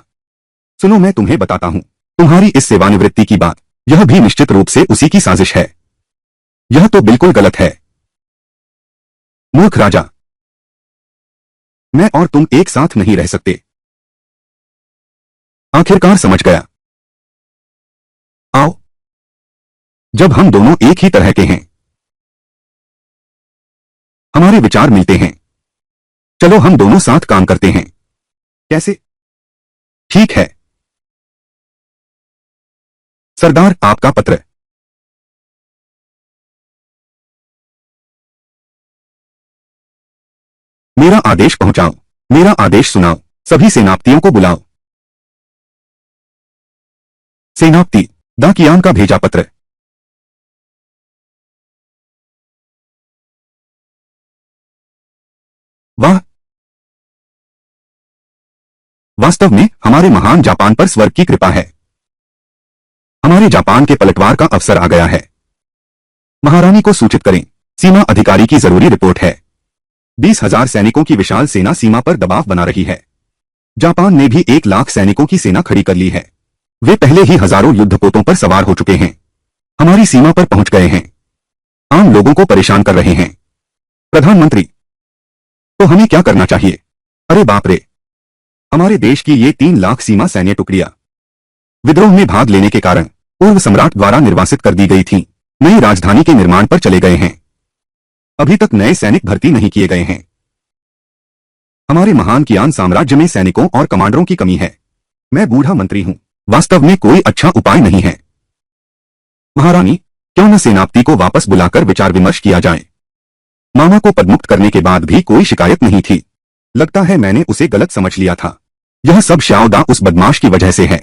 सुनो, मैं तुम्हें बताता हूं। तुम्हारी इस सेवानिवृत्ति की बात, यह भी निश्चित रूप से उसी की साजिश है। यह तो बिल्कुल गलत है। मूर्ख राजा, मैं और तुम एक साथ नहीं रह सकते। आखिरकार समझ गया। आओ, जब हम दोनों एक ही तरह के हैं, हमारे विचार मिलते हैं, चलो हम दोनों साथ काम करते हैं। कैसे? ठीक है। सरदार, आपका पत्र। मेरा आदेश पहुंचाओ। मेरा आदेश सुनाओ। सभी सेनापतियों को बुलाओ। सेनापति दाकियान का भेजा पत्र। वाह! वास्तव में हमारे महान जापान पर स्वर्ग की कृपा है। हमारे जापान के पलटवार का अवसर आ गया है। महारानी को सूचित करें। सीमा अधिकारी की जरूरी रिपोर्ट है। 20,000 सैनिकों की विशाल सेना सीमा पर दबाव बना रही है। जापान ने भी 1 लाख सैनिकों की सेना खड़ी कर ली है। वे पहले ही हजारों युद्धपोतों पर सवार हो चुके हैं। हमारी सीमा पर पहुंच गए हैं। आम लोगों को परेशान कर रहे हैं। प्रधानमंत्री, तो हमें क्या करना चाहिए? अरे बाप रे! हमारे देश की ये 3 लाख सीमा सैन्य टुकड़ियां विद्रोह में भाग लेने के कारण पूर्व सम्राट द्वारा निर्वासित कर दी गई थीं। नई राजधानी के निर्माण पर चले गए हैं। अभी तक नए सैनिक भर्ती नहीं किए गए हैं। हमारे महान कियान साम्राज्य में सैनिकों और कमांडरों की कमी है। मैं बूढ़ा मंत्री हूं। वास्तव में कोई अच्छा उपाय नहीं है। महारानी, क्यों न सेनापति को वापस बुलाकर विचार विमर्श किया जाए? मामा को पदमुक्त करने के बाद भी कोई शिकायत नहीं थी। लगता है मैंने उसे गलत समझ लिया था। यह सब श्याओदा उस बदमाश की वजह से है।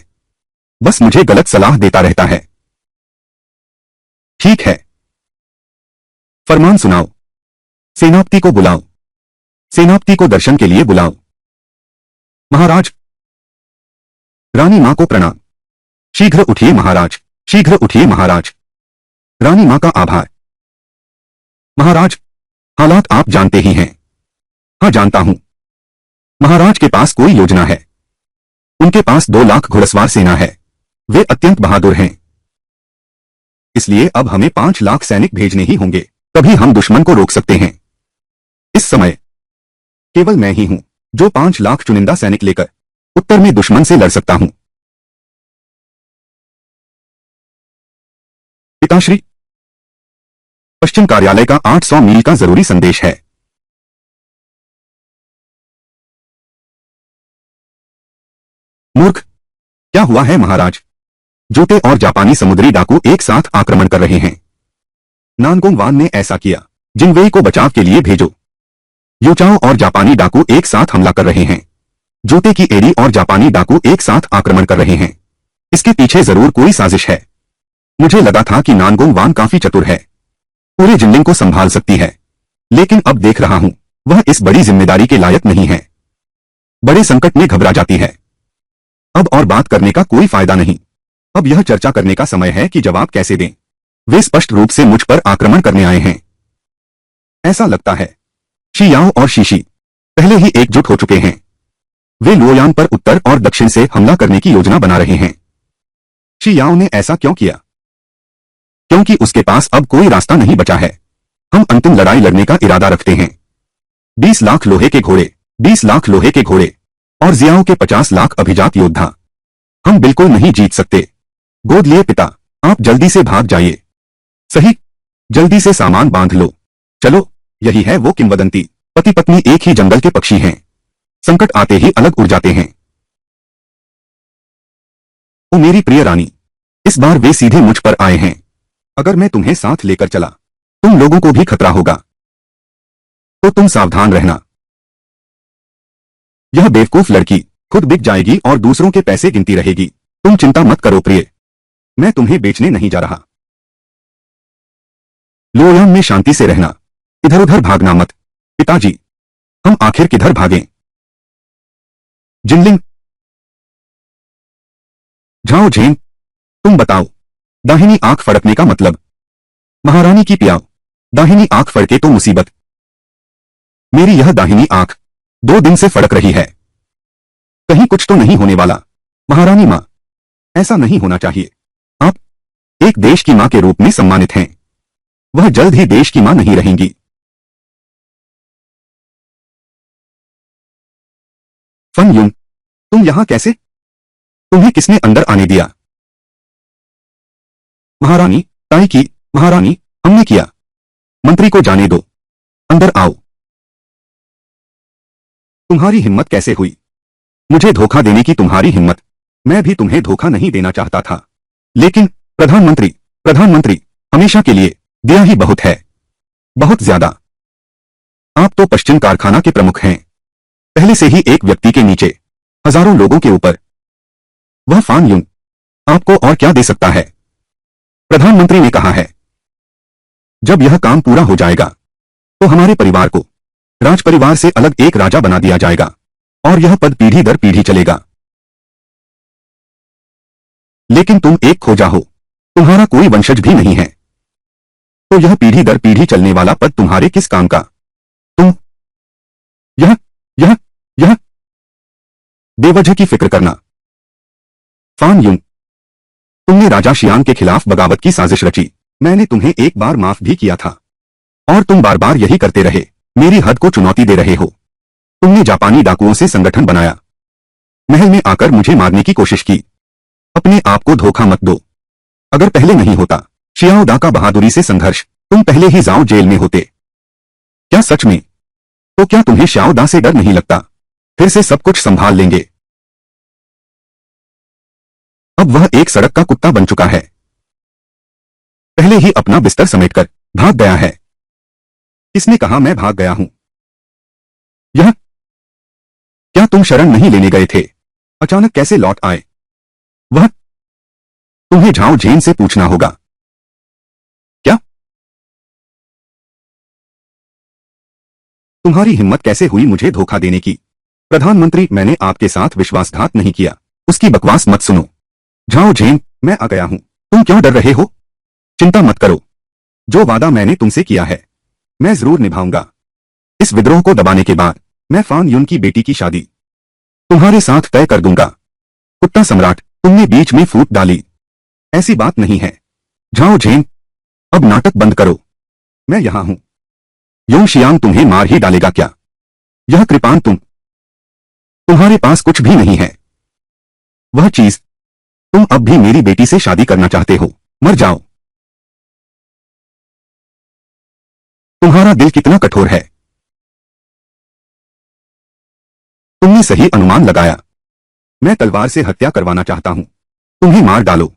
बस मुझे गलत सलाह देता रहता है। ठीक है, फरमान सुनाओ। सेनापति को बुलाओ। सेनापति को दर्शन के लिए बुलाओ। महाराज, रानी मां को प्रणाम। शीघ्र उठिए महाराज, शीघ्र उठिए महाराज। रानी मां का आभार। महाराज, हालात आप जानते ही हैं। हाँ, जानता हूं। महाराज के पास कोई योजना है। उनके पास 2 लाख घुड़सवार सेना है। वे अत्यंत बहादुर हैं। इसलिए अब हमें 5 लाख सैनिक भेजने ही होंगे, तभी हम दुश्मन को रोक सकते हैं। इस समय केवल मैं ही हूं जो 5 लाख चुनिंदा सैनिक लेकर उत्तर में दुश्मन से लड़ सकता हूं। पिताश्री, पश्चिम कार्यालय का 800 मील का जरूरी संदेश है। मूर्ख, क्या हुआ है महाराज? जोते और जापानी समुद्री डाकू एक साथ आक्रमण कर रहे हैं। नानगोंग वान ने ऐसा किया। जिंगवेई को बचाव के लिए भेजो। यूचाओ और जापानी डाकू एक साथ हमला कर रहे हैं। जूते की एड़ी और जापानी डाकू एक साथ आक्रमण कर रहे हैं। इसके पीछे जरूर कोई साजिश है। मुझे लगा था कि नानगोंग वान काफी चतुर है, पूरे जिंगलिंग को संभाल सकती है, लेकिन अब देख रहा हूं वह इस बड़ी जिम्मेदारी के लायक नहीं है। बड़े संकट में घबरा जाती है। अब और बात करने का कोई फायदा नहीं। अब यह चर्चा करने का समय है कि जवाब कैसे दें। वे स्पष्ट रूप से मुझ पर आक्रमण करने आए हैं। ऐसा लगता है शी याओ और शीशी पहले ही एकजुट हो चुके हैं। वे लुओयान पर उत्तर और दक्षिण से हमला करने की योजना बना रहे हैं। शी याओ ने ऐसा क्यों किया? क्योंकि उसके पास अब कोई रास्ता नहीं बचा है। हम अंतिम लड़ाई लड़ने का इरादा रखते हैं। 20 लाख लोहे के घोड़े, 20 लाख लोहे के घोड़े और जियाओ के 50 लाख अभिजात योद्धा। हम बिल्कुल नहीं जीत सकते। गोद लिए पिता, आप जल्दी से भाग जाइए। सही, जल्दी से सामान बांध लो। चलो, यही है वो किंवदंती, पति पत्नी एक ही जंगल के पक्षी हैं, संकट आते ही अलग उड़ जाते हैं। ओ मेरी प्रिय रानी, इस बार वे सीधे मुझ पर आए हैं। अगर मैं तुम्हें साथ लेकर चला, तुम लोगों को भी खतरा होगा, तो तुम सावधान रहना। यह बेवकूफ लड़की खुद बिक जाएगी और दूसरों के पैसे गिनती रहेगी। तुम चिंता मत करो प्रिय, मैं तुम्हें बेचने नहीं जा रहा। लुओयान में शांति से रहना, इधर उधर भागना मत। पिताजी, हम आखिर किधर भागें? जिनलिंग, झाओ झेन, तुम बताओ। दाहिनी आंख फड़कने का मतलब? महारानी की प्याव, दाहिनी आंख फड़के तो मुसीबत। मेरी यह दाहिनी आंख 2 दिन से फड़क रही है। कहीं कुछ तो नहीं होने वाला? महारानी मां, ऐसा नहीं होना चाहिए। आप एक देश की मां के रूप में सम्मानित हैं। वह जल्द ही देश की मां नहीं रहेंगी। फन युन, तुम यहां कैसे? तुम्हें किसने अंदर आने दिया? महारानी ताई की, महारानी हमने किया। मंत्री को जाने दो, अंदर आओ। तुम्हारी हिम्मत कैसे हुई? मुझे धोखा देने की तुम्हारी हिम्मत? मैं भी तुम्हें धोखा नहीं देना चाहता था, लेकिन प्रधानमंत्री, प्रधानमंत्री हमेशा के लिए दिया ही बहुत है, बहुत ज्यादा। आप तो पश्चिम कारखाना के प्रमुख हैं, पहले से ही एक व्यक्ति के नीचे, हजारों लोगों के ऊपर। वह फान युन आपको और क्या दे सकता है? प्रधानमंत्री ने कहा है, जब यह काम पूरा हो जाएगा तो हमारे परिवार को राज परिवार से अलग एक राजा बना दिया जाएगा और यह पद पीढ़ी दर पीढ़ी चलेगा। लेकिन तुम एक खोजा हो, तुम्हारा कोई वंशज भी नहीं है, तो यह पीढ़ी दर पीढ़ी चलने वाला पद तुम्हारे किस काम का? तुम यह बेवजह की फिक्र करना। फान युन, तुमने राजा शियान के खिलाफ बगावत की साजिश रची। मैंने तुम्हें एक बार माफ भी किया था और तुम बार बार यही करते रहे, मेरी हद को चुनौती दे रहे हो। तुमने जापानी डाकुओं से संगठन बनाया, महल में आकर मुझे मारने की कोशिश की। अपने आप को धोखा मत दो। अगर पहले नहीं होता शियाओ दा का बहादुरी से संघर्ष, तुम पहले ही जाओ जेल में होते। क्या सच में? तो क्या तुम्हें श्याओ दा से डर नहीं लगता? फिर से सब कुछ संभाल लेंगे। अब वह एक सड़क का कुत्ता बन चुका है, पहले ही अपना बिस्तर समेटकर भाग गया है। किसने कहा मैं भाग गया हूं? यह क्या तुम शरण नहीं लेने गए थे? अचानक कैसे लौट आए? वह तुम्हें झाओ झेन से पूछना होगा। क्या? तुम्हारी हिम्मत कैसे हुई मुझे धोखा देने की? प्रधानमंत्री, मैंने आपके साथ विश्वासघात नहीं किया। उसकी बकवास मत सुनो। झाओ झेन, मैं आ गया हूं। तुम क्यों डर रहे हो? चिंता मत करो, जो वादा मैंने तुमसे किया है मैं जरूर निभाऊंगा। इस विद्रोह को दबाने के बाद मैं फान युन की बेटी की शादी तुम्हारे साथ तय कर दूंगा। कुत्ता सम्राट, तुमने बीच में फूट डाली। ऐसी बात नहीं है। झाओ झेन, अब नाटक बंद करो, मैं यहां हूं। योंग शियांग तुम्हें मार ही डालेगा क्या? यह कृपान तुम्हारे पास कुछ भी नहीं है। वह चीज, तुम अब भी मेरी बेटी से शादी करना चाहते हो? मर जाओ। तुम्हारा दिल कितना कठोर है। तुमने सही अनुमान लगाया। मैं तलवार से हत्या करवाना चाहता हूं, तुम्हें मार डालो।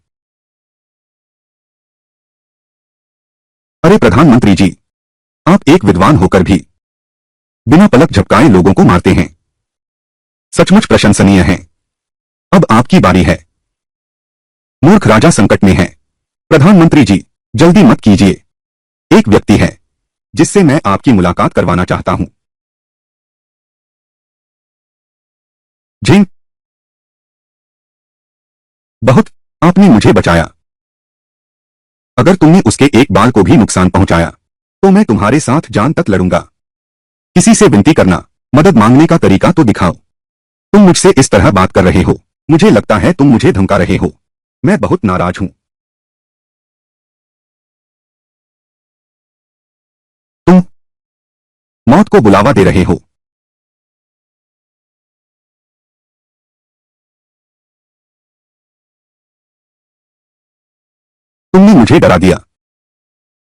अरे प्रधानमंत्री जी, आप एक विद्वान होकर भी बिना पलक झपकाए लोगों को मारते हैं। सचमुच प्रशंसनीय है। अब आपकी बारी है। मूर्ख राजा संकट में है। प्रधानमंत्री जी, जल्दी मत कीजिए। एक व्यक्ति है जिससे मैं आपकी मुलाकात करवाना चाहता हूं। झिंग, बहुत, आपने मुझे बचाया। अगर तुमने उसके एक बाल को भी नुकसान पहुंचाया तो मैं तुम्हारे साथ जान तक लड़ूंगा। किसी से विनती करना, मदद मांगने का तरीका तो दिखाओ। तुम मुझसे इस तरह बात कर रहे हो, मुझे लगता है तुम मुझे धमका रहे हो। मैं बहुत नाराज हूं। तुम मौत को बुलावा दे रहे हो। तुमने मुझे डरा दिया।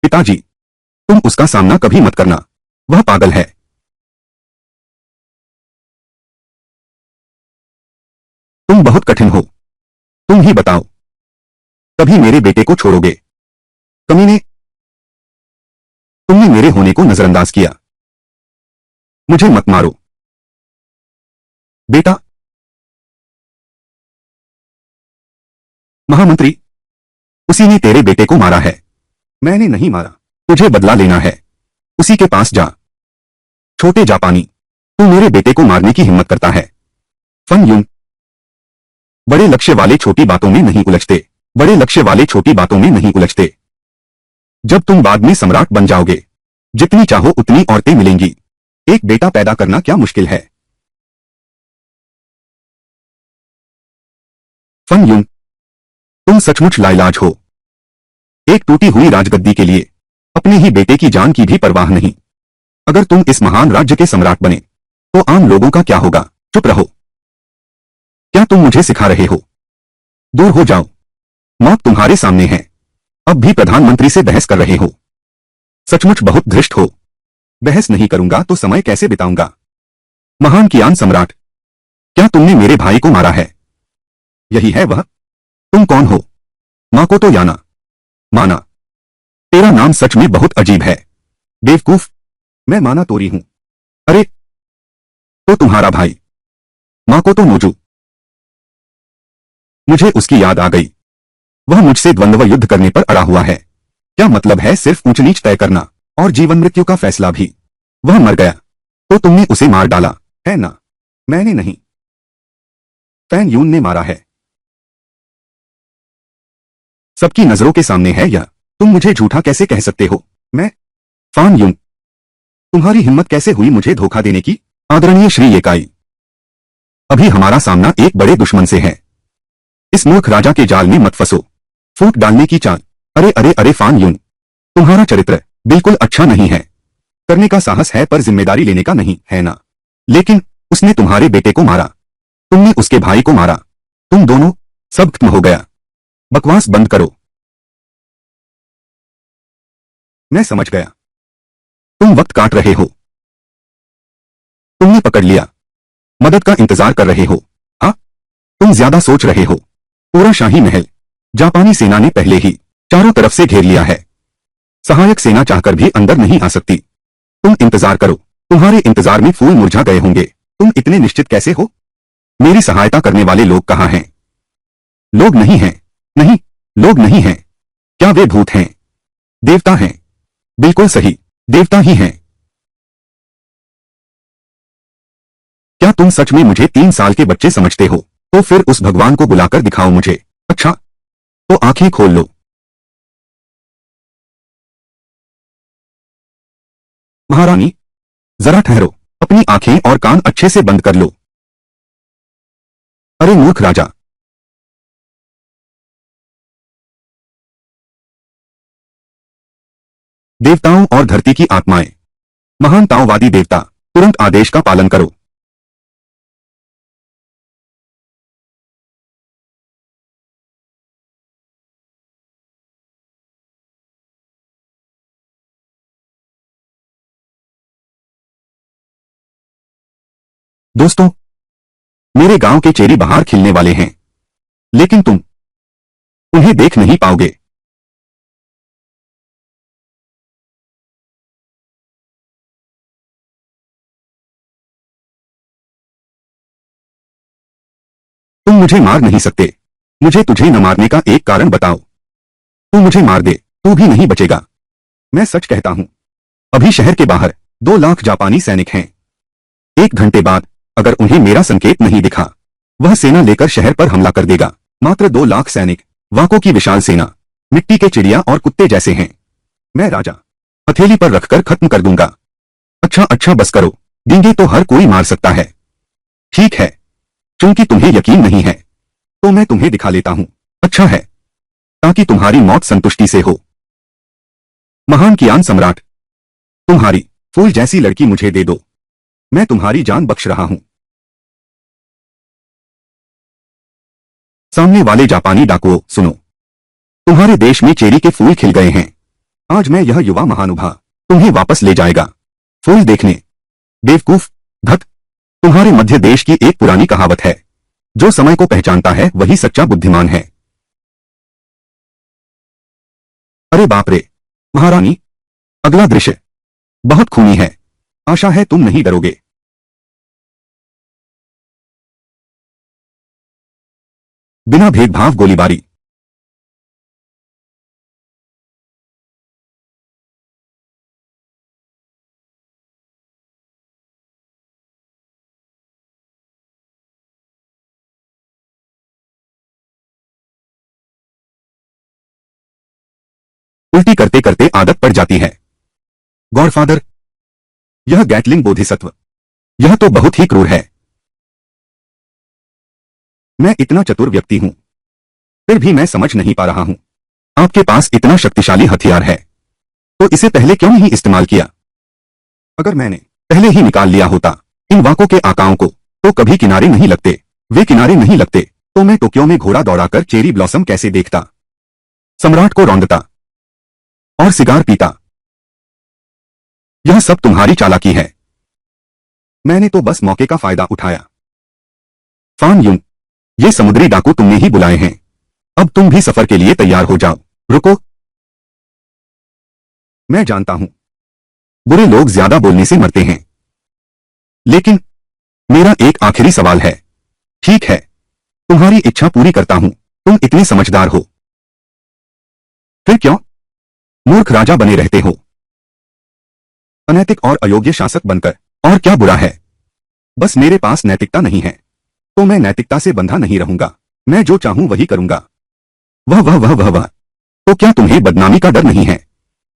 पिताजी, तुम उसका सामना कभी मत करना। वह पागल है। तुम बहुत कठिन हो। तुम ही बताओ, कभी मेरे बेटे को छोड़ोगे? कमीने, तुमने मेरे होने को नजरअंदाज किया। मुझे मत मारो। बेटा, महामंत्री, उसी ने तेरे बेटे को मारा है। मैंने नहीं मारा। तुझे बदला लेना है। उसी के पास जा। छोटे जापानी, तू मेरे बेटे को मारने की हिम्मत करता है। फन यून, बड़े लक्ष्य वाले छोटी बातों में नहीं उलझते। बड़े लक्ष्य वाले छोटी बातों में नहीं उलझते। जब तुम बाद में सम्राट बन जाओगे, जितनी चाहो उतनी औरतें मिलेंगी। एक बेटा पैदा करना क्या मुश्किल है? फन यून, तुम सचमुच लाइलाज हो। एक टूटी हुई राजगद्दी के लिए अपने ही बेटे की जान की भी परवाह नहीं। अगर तुम इस महान राज्य के सम्राट बने तो आम लोगों का क्या होगा? चुप रहो। क्या तुम मुझे सिखा रहे हो? दूर हो जाओ। मौत तुम्हारे सामने है। अब भी प्रधानमंत्री से बहस कर रहे हो। सचमुच बहुत धृष्ट हो। बहस नहीं करूंगा तो समय कैसे बिताऊंगा? महान कियान सम्राट, क्या तुमने मेरे भाई को मारा है? यही है वह? तुम कौन हो? मां को तो याना माना। तेरा नाम सच में बहुत अजीब है। बेवकूफ, मैं माना तोरी हूं। अरे, तो तुम्हारा भाई? मां को तो नोजू। मुझे उसकी याद आ गई। वह मुझसे द्वंद्व युद्ध करने पर अड़ा हुआ है। क्या मतलब है सिर्फ ऊंच नीच तय करना और जीवन मृत्यु का फैसला भी? वह मर गया तो तुमने उसे मार डाला, है ना? मैंने नहीं, फैन यून ने मारा है। सबकी नजरों के सामने है यह। तुम मुझे झूठा कैसे कह सकते हो? मैं, फान यून, तुम्हारी हिम्मत कैसे हुई मुझे धोखा देने की? आदरणीय श्री येकाई, अभी हमारा सामना एक बड़े दुश्मन से है। इस मूर्ख राजा के जाल में मत फंसो। फूट डालने की चाल। अरे अरे अरे फान यून, तुम्हारा चरित्र बिल्कुल अच्छा नहीं है। करने का साहस है पर जिम्मेदारी लेने का नहीं, है ना? लेकिन उसने तुम्हारे बेटे को मारा, तुमने उसके भाई को मारा। तुम दोनों, सब खत्म हो गया। बकवास बंद करो। मैं समझ गया। तुम वक्त काट रहे हो। तुमने पकड़ लिया। मदद का इंतजार कर रहे हो। हाँ, तुम ज्यादा सोच रहे हो। पूरा शाही महल जापानी सेना ने पहले ही चारों तरफ से घेर लिया है। सहायक सेना चाहकर भी अंदर नहीं आ सकती। तुम इंतजार करो। तुम्हारे इंतजार में फूल मुरझा गए होंगे। तुम इतने निश्चित कैसे हो? मेरी सहायता करने वाले लोग कहाँ हैं? लोग नहीं हैं। नहीं, लोग नहीं हैं। क्या वे भूत हैं? देवता हैं। बिल्कुल सही, देवता ही हैं। क्या तुम सच में मुझे 3 साल के बच्चे समझते हो? तो फिर उस भगवान को बुलाकर दिखाओ मुझे। अच्छा, तो आंखें खोल लो। महारानी, जरा ठहरो। अपनी आंखें और कान अच्छे से बंद कर लो। अरे मूर्ख राजा, देवताओं और धरती की आत्माएं, महान ताओवादी देवता, तुरंत आदेश का पालन करो। दोस्तों, मेरे गांव के चेरी बाहर खिलने वाले हैं, लेकिन तुम उन्हें देख नहीं पाओगे। तुम मुझे मार नहीं सकते। मुझे तुझे न मारने का एक कारण बताओ। तू मुझे मार दे, तू भी नहीं बचेगा। मैं सच कहता हूं। अभी शहर के बाहर 2 लाख जापानी सैनिक हैं। 1 घंटे बाद अगर उन्हें मेरा संकेत नहीं दिखा, वह सेना लेकर शहर पर हमला कर देगा। मात्र 2 लाख सैनिक, वाकों की विशाल सेना, मिट्टी के चिड़िया और कुत्ते जैसे हैं। मैं राजा, हथेली पर रखकर खत्म कर दूंगा। अच्छा अच्छा बस करो, डींगे तो हर कोई मार सकता है। ठीक है, चूंकि तुम्हें यकीन नहीं है, तो मैं तुम्हें दिखा लेता हूं। अच्छा है, ताकि तुम्हारी मौत संतुष्टि से हो। महान कियान सम्राट, तुम्हारी फूल जैसी लड़की मुझे दे दो। मैं तुम्हारी जान बख्श रहा हूं। सामने वाले जापानी डाकुओं, सुनो। तुम्हारे देश में चेरी के फूल खिल गए हैं। आज मैं यह युवा महानुभाव तुम्हें वापस ले जाएगा, फूल देखने। बेवकूफ, धत। तुम्हारे मध्य देश की एक पुरानी कहावत है, जो समय को पहचानता है वही सच्चा बुद्धिमान है। अरे बाप रे, महारानी, अगला दृश्य बहुत खूनी है। आशा है तुम नहीं डरोगे। बिना भेदभाव गोलीबारी। उल्टी करते करते आदत पड़ जाती है। गॉडफादर, यह गैटलिंग बोधिसत्व, यह तो बहुत ही क्रूर है। मैं इतना चतुर व्यक्ति हूं, फिर भी मैं समझ नहीं पा रहा हूं। आपके पास इतना शक्तिशाली हथियार है, तो इसे पहले क्यों नहीं इस्तेमाल किया? अगर मैंने पहले ही निकाल लिया होता इन वाकों के आकाओं को, तो कभी किनारे नहीं लगते। वे किनारे नहीं लगते, तो मैं टोक्यो में घोड़ा दौड़ाकर चेरी ब्लॉसम कैसे देखता, सम्राट को रौंदता और सिगार पीता। यह सब तुम्हारी चालाकी है। मैंने तो बस मौके का फायदा उठाया। फान युंग, ये समुद्री डाकू तुमने ही बुलाए हैं। अब तुम भी सफर के लिए तैयार हो जाओ। रुको, मैं जानता हूं, बुरे लोग ज्यादा बोलने से मरते हैं। लेकिन मेरा एक आखिरी सवाल है। ठीक है, तुम्हारी इच्छा पूरी करता हूं। तुम इतने समझदार हो, फिर क्यों मूर्ख राजा बने रहते हो? अनैतिक और अयोग्य शासक बनकर और क्या बुरा है? बस मेरे पास नैतिकता नहीं है, तो मैं नैतिकता से बंधा नहीं रहूंगा। मैं जो चाहूं वही करूंगा। वह वह वह वह वह तो क्या तुम्हें बदनामी का डर नहीं है?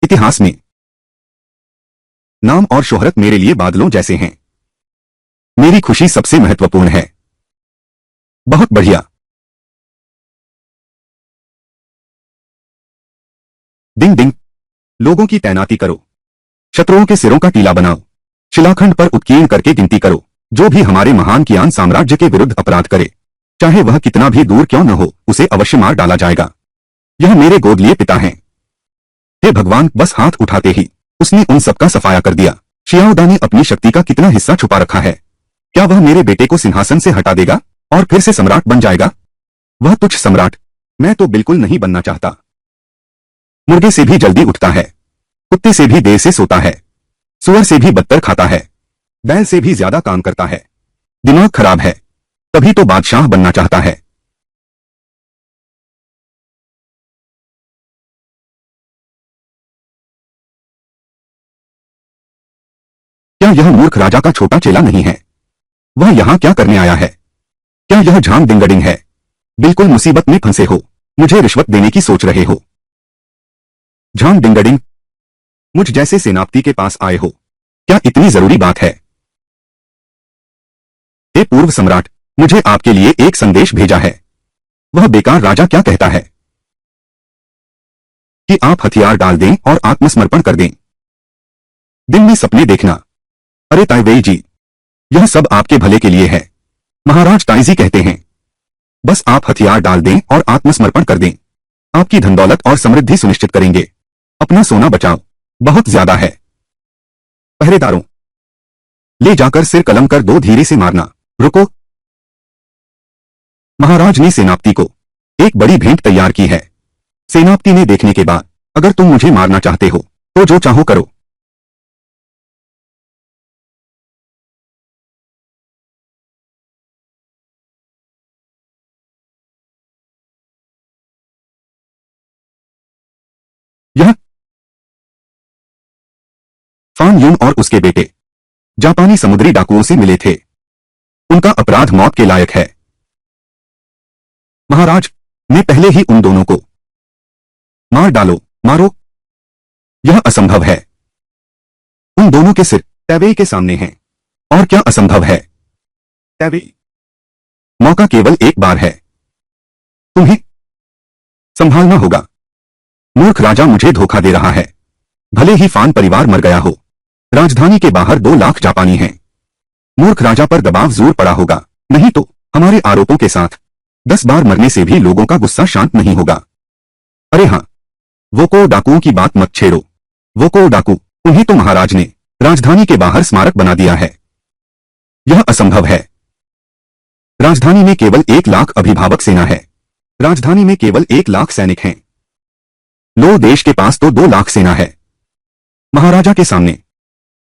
इतिहास में नाम और शोहरत मेरे लिए बादलों जैसे हैं। मेरी खुशी सबसे महत्वपूर्ण है। बहुत बढ़िया। डिंग डिंग, लोगों की तैनाती करो। शत्रुओं के सिरों का टीला बनाओ। शिलाखंड पर उत्कीर्ण करके गिनती करो। जो भी हमारे महान कियान साम्राज्य के विरुद्ध अपराध करे, चाहे वह कितना भी दूर क्यों न हो, उसे अवश्य मार डाला जाएगा। यह मेरे गोद लिए पिता हैं। हे भगवान, बस हाथ उठाते ही उसने उन सबका सफाया कर दिया। शियाओदा ने अपनी शक्ति का कितना हिस्सा छुपा रखा है? क्या वह मेरे बेटे को सिंहासन से हटा देगा और फिर से सम्राट बन जाएगा? वह तुच्छ सम्राट मैं तो बिल्कुल नहीं बनना चाहता। मुर्गे से भी जल्दी उठता है, कुत्ते से भी देर से सोता है, सुअर से भी बदतर खाता है, बैल से भी ज्यादा काम करता है। दिमाग खराब है, तभी तो बादशाह बनना चाहता है। क्या यह मूर्ख राजा का छोटा चेला नहीं है? वह यहां क्या करने आया है? क्या यह झांग डिंगडिंग है? बिल्कुल मुसीबत में फंसे हो, मुझे रिश्वत देने की सोच रहे हो। झांग डिंगडिंग, मुझ जैसे सेनापति के पास आए हो, क्या इतनी जरूरी बात है? हे पूर्व सम्राट, मुझे आपके लिए एक संदेश भेजा है। वह बेकार राजा क्या कहता है कि आप हथियार डाल दें और आत्मसमर्पण कर दें। दिन में सपने देखना। अरे ताइवेई जी, यह सब आपके भले के लिए है। महाराज ताइजी कहते हैं, बस आप हथियार डाल दें और आत्मसमर्पण कर दें। आपकी धनदौलत और समृद्धि सुनिश्चित करेंगे। अपना सोना बचाओ, बहुत ज्यादा है। पहरेदारों, ले जाकर सिर कलम कर दो, धीरे से मारना। रुको। महाराज ने सेनापति को एक बड़ी भेंट तैयार की है। सेनापति ने देखने के बाद, अगर तुम मुझे मारना चाहते हो, तो जो चाहो करो। फान यून और उसके बेटे जापानी समुद्री डाकुओं से मिले थे। उनका अपराध मौत के लायक है। महाराज, ने पहले ही उन दोनों को मार डालो, मारो। यह असंभव है। उन दोनों के सिर तैवेई के सामने हैं। और क्या असंभव है? तैवेई, मौका केवल एक बार है। तुम्हें संभालना होगा। मूर्ख राजा मुझे धोखा दे रहा है। भले ही फान परिवार मर गया हो, राजधानी के बाहर 2 लाख जापानी हैं। मूर्ख राजा पर दबाव जोर पड़ा होगा, नहीं तो हमारे आरोपों के साथ 10 बार मरने से भी लोगों का गुस्सा शांत नहीं होगा। अरे हाँ, वो को डाकुओं की बात मत छेड़ो। वो को डाकू, उन्हें तो महाराज ने राजधानी के बाहर स्मारक बना दिया है। यह असंभव है। राजधानी में केवल 1 लाख अभिभावक सेना है। राजधानी में केवल 1 लाख सैनिक हैं। लो, देश के पास तो 2 लाख सेना है। महाराजा के सामने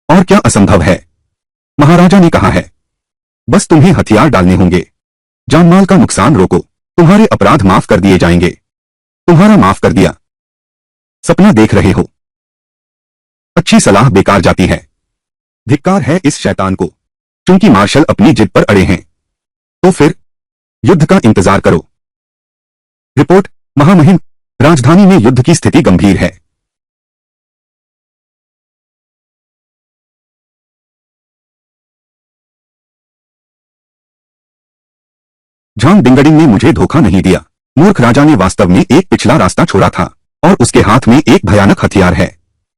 और क्या असंभव है? महाराजा ने कहा है, बस तुम्हें हथियार डालने होंगे। जानमाल का नुकसान रोको, तुम्हारे अपराध माफ कर दिए जाएंगे। तुम्हारा माफ कर दिया। सपना देख रहे हो। अच्छी सलाह बेकार जाती है। धिक्कार है इस शैतान को। चूंकि मार्शल अपनी जिद पर अड़े हैं, तो फिर युद्ध का इंतजार करो। रिपोर्ट, महामहिम, राजधानी में युद्ध की स्थिति गंभीर है। झांग डिंगडिंग ने मुझे धोखा नहीं दिया। मूर्ख राजा ने वास्तव में एक पिछला रास्ता छोड़ा था और उसके हाथ में एक भयानक हथियार है।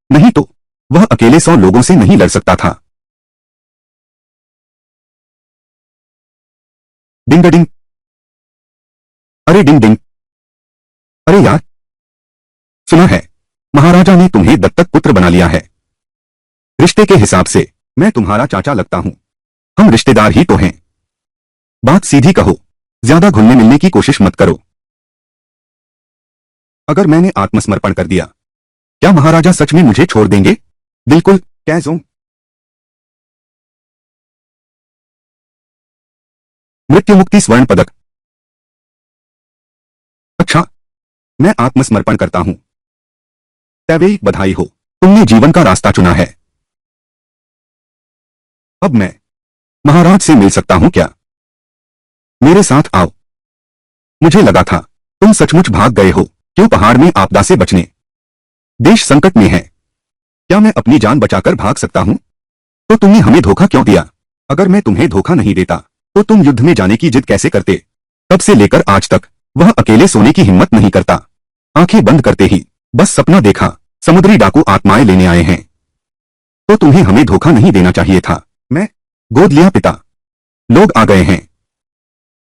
नहीं तो वह अकेले 100 लोगों से नहीं लड़ सकता था। डिंगडिंग, अरे डिंग डिंग, अरे यार, सुना है महाराजा ने तुम्हें दत्तक पुत्र बना लिया है। रिश्ते के हिसाब से मैं तुम्हारा चाचा लगता हूं। हम रिश्तेदार ही तो हैं। बात सीधी कहो, ज्यादा घुलने मिलने की कोशिश मत करो। अगर मैंने आत्मसमर्पण कर दिया, क्या महाराजा सच में मुझे छोड़ देंगे? बिल्कुल, कैज़ों। मृत्यु मुक्ति स्वर्ण पदक। अच्छा, मैं आत्मसमर्पण करता हूं। तैवेई, बधाई हो, तुमने जीवन का रास्ता चुना है। अब मैं महाराज से मिल सकता हूं क्या? मेरे साथ आओ। मुझे लगा था तुम सचमुच भाग गए हो। क्यों पहाड़ में आपदा से बचने? देश संकट में है। क्या मैं अपनी जान बचाकर भाग सकता हूं? तो तुमने हमें धोखा क्यों दिया? अगर मैं तुम्हें धोखा नहीं देता, तो तुम युद्ध में जाने की जिद कैसे करते? तब से लेकर आज तक वह अकेले सोने की हिम्मत नहीं करता। आंखें बंद करते ही बस सपना देखा, समुद्री डाकू आत्माएं लेने आए हैं। तो तुम्हें हमें धोखा नहीं देना चाहिए था। मैं गोद लिया पिता। लोग आ गए हैं,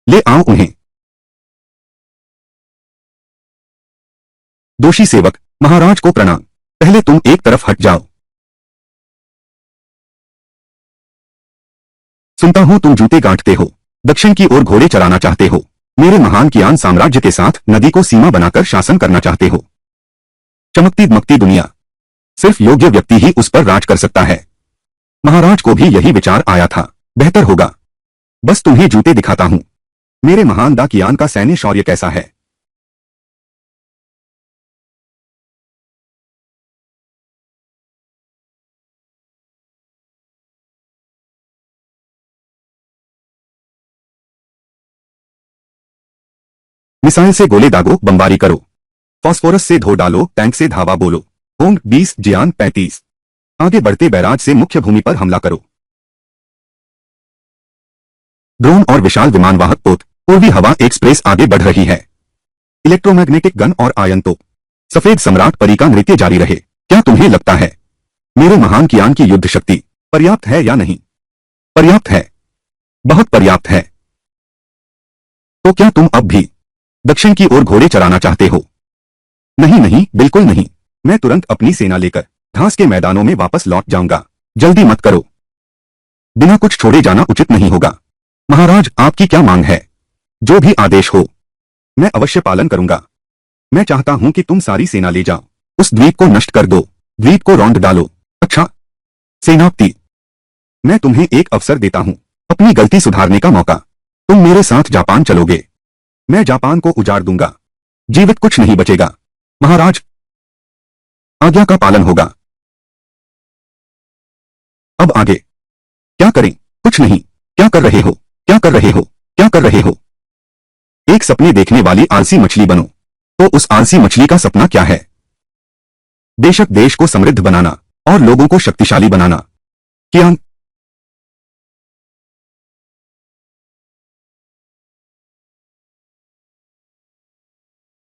ले आओ उन्हें। दोषी सेवक, महाराज को प्रणाम। पहले तुम एक तरफ हट जाओ। सुनता हूं तुम जूते गांठते हो, दक्षिण की ओर घोड़े चराना चाहते हो, मेरे महान कियान साम्राज्य के साथ नदी को सीमा बनाकर शासन करना चाहते हो। चमकती दमकती दुनिया, सिर्फ योग्य व्यक्ति ही उस पर राज कर सकता है। महाराज को भी यही विचार आया था। बेहतर होगा बस तुम्हें जूते दिखाता हूं। मेरे महान दा कियान का सैन्य शौर्य कैसा है। मिसाइल से गोले दागो, बमबारी करो। फास्फोरस से धो डालो, टैंक से धावा बोलो। ओंग 20, जियान 35। आगे बढ़ते बैराज से मुख्य भूमि पर हमला करो। ड्रोन और विशाल विमानवाहक पोत, पूर्वी हवा एक्सप्रेस आगे बढ़ रही है। इलेक्ट्रोमैग्नेटिक गन और आयन तोप। सफेद सम्राट परी का नृत्य जारी रहे। क्या तुम्हें लगता है मेरे महान कियान की युद्ध शक्ति पर्याप्त है या नहीं? पर्याप्त है, बहुत पर्याप्त है। तो क्या तुम अब भी दक्षिण की ओर घोड़े चराना चाहते हो? नहीं नहीं, बिल्कुल नहीं। मैं तुरंत अपनी सेना लेकर घास के मैदानों में वापस लौट जाऊंगा। जल्दी मत करो, बिना कुछ छोड़े जाना उचित नहीं होगा। महाराज, आपकी क्या मांग है? जो भी आदेश हो, मैं अवश्य पालन करूंगा। मैं चाहता हूं कि तुम सारी सेना ले जाओ, उस द्वीप को नष्ट कर दो, द्वीप को रौंद डालो। अच्छा सेनापति, मैं तुम्हें एक अवसर देता हूं, अपनी गलती सुधारने का मौका। तुम मेरे साथ जापान चलोगे? मैं जापान को उजाड़ दूंगा, जीवित कुछ नहीं बचेगा। महाराज, आज्ञा का पालन होगा। अब आगे क्या करें? कुछ नहीं। क्या कर रहे हो? क्या कर रहे हो? क्या कर रहे हो? एक सपने देखने वाली आलसी मछली बनो। तो उस आलसी मछली का सपना क्या है? बेशक देश को समृद्ध बनाना और लोगों को शक्तिशाली बनाना। क्या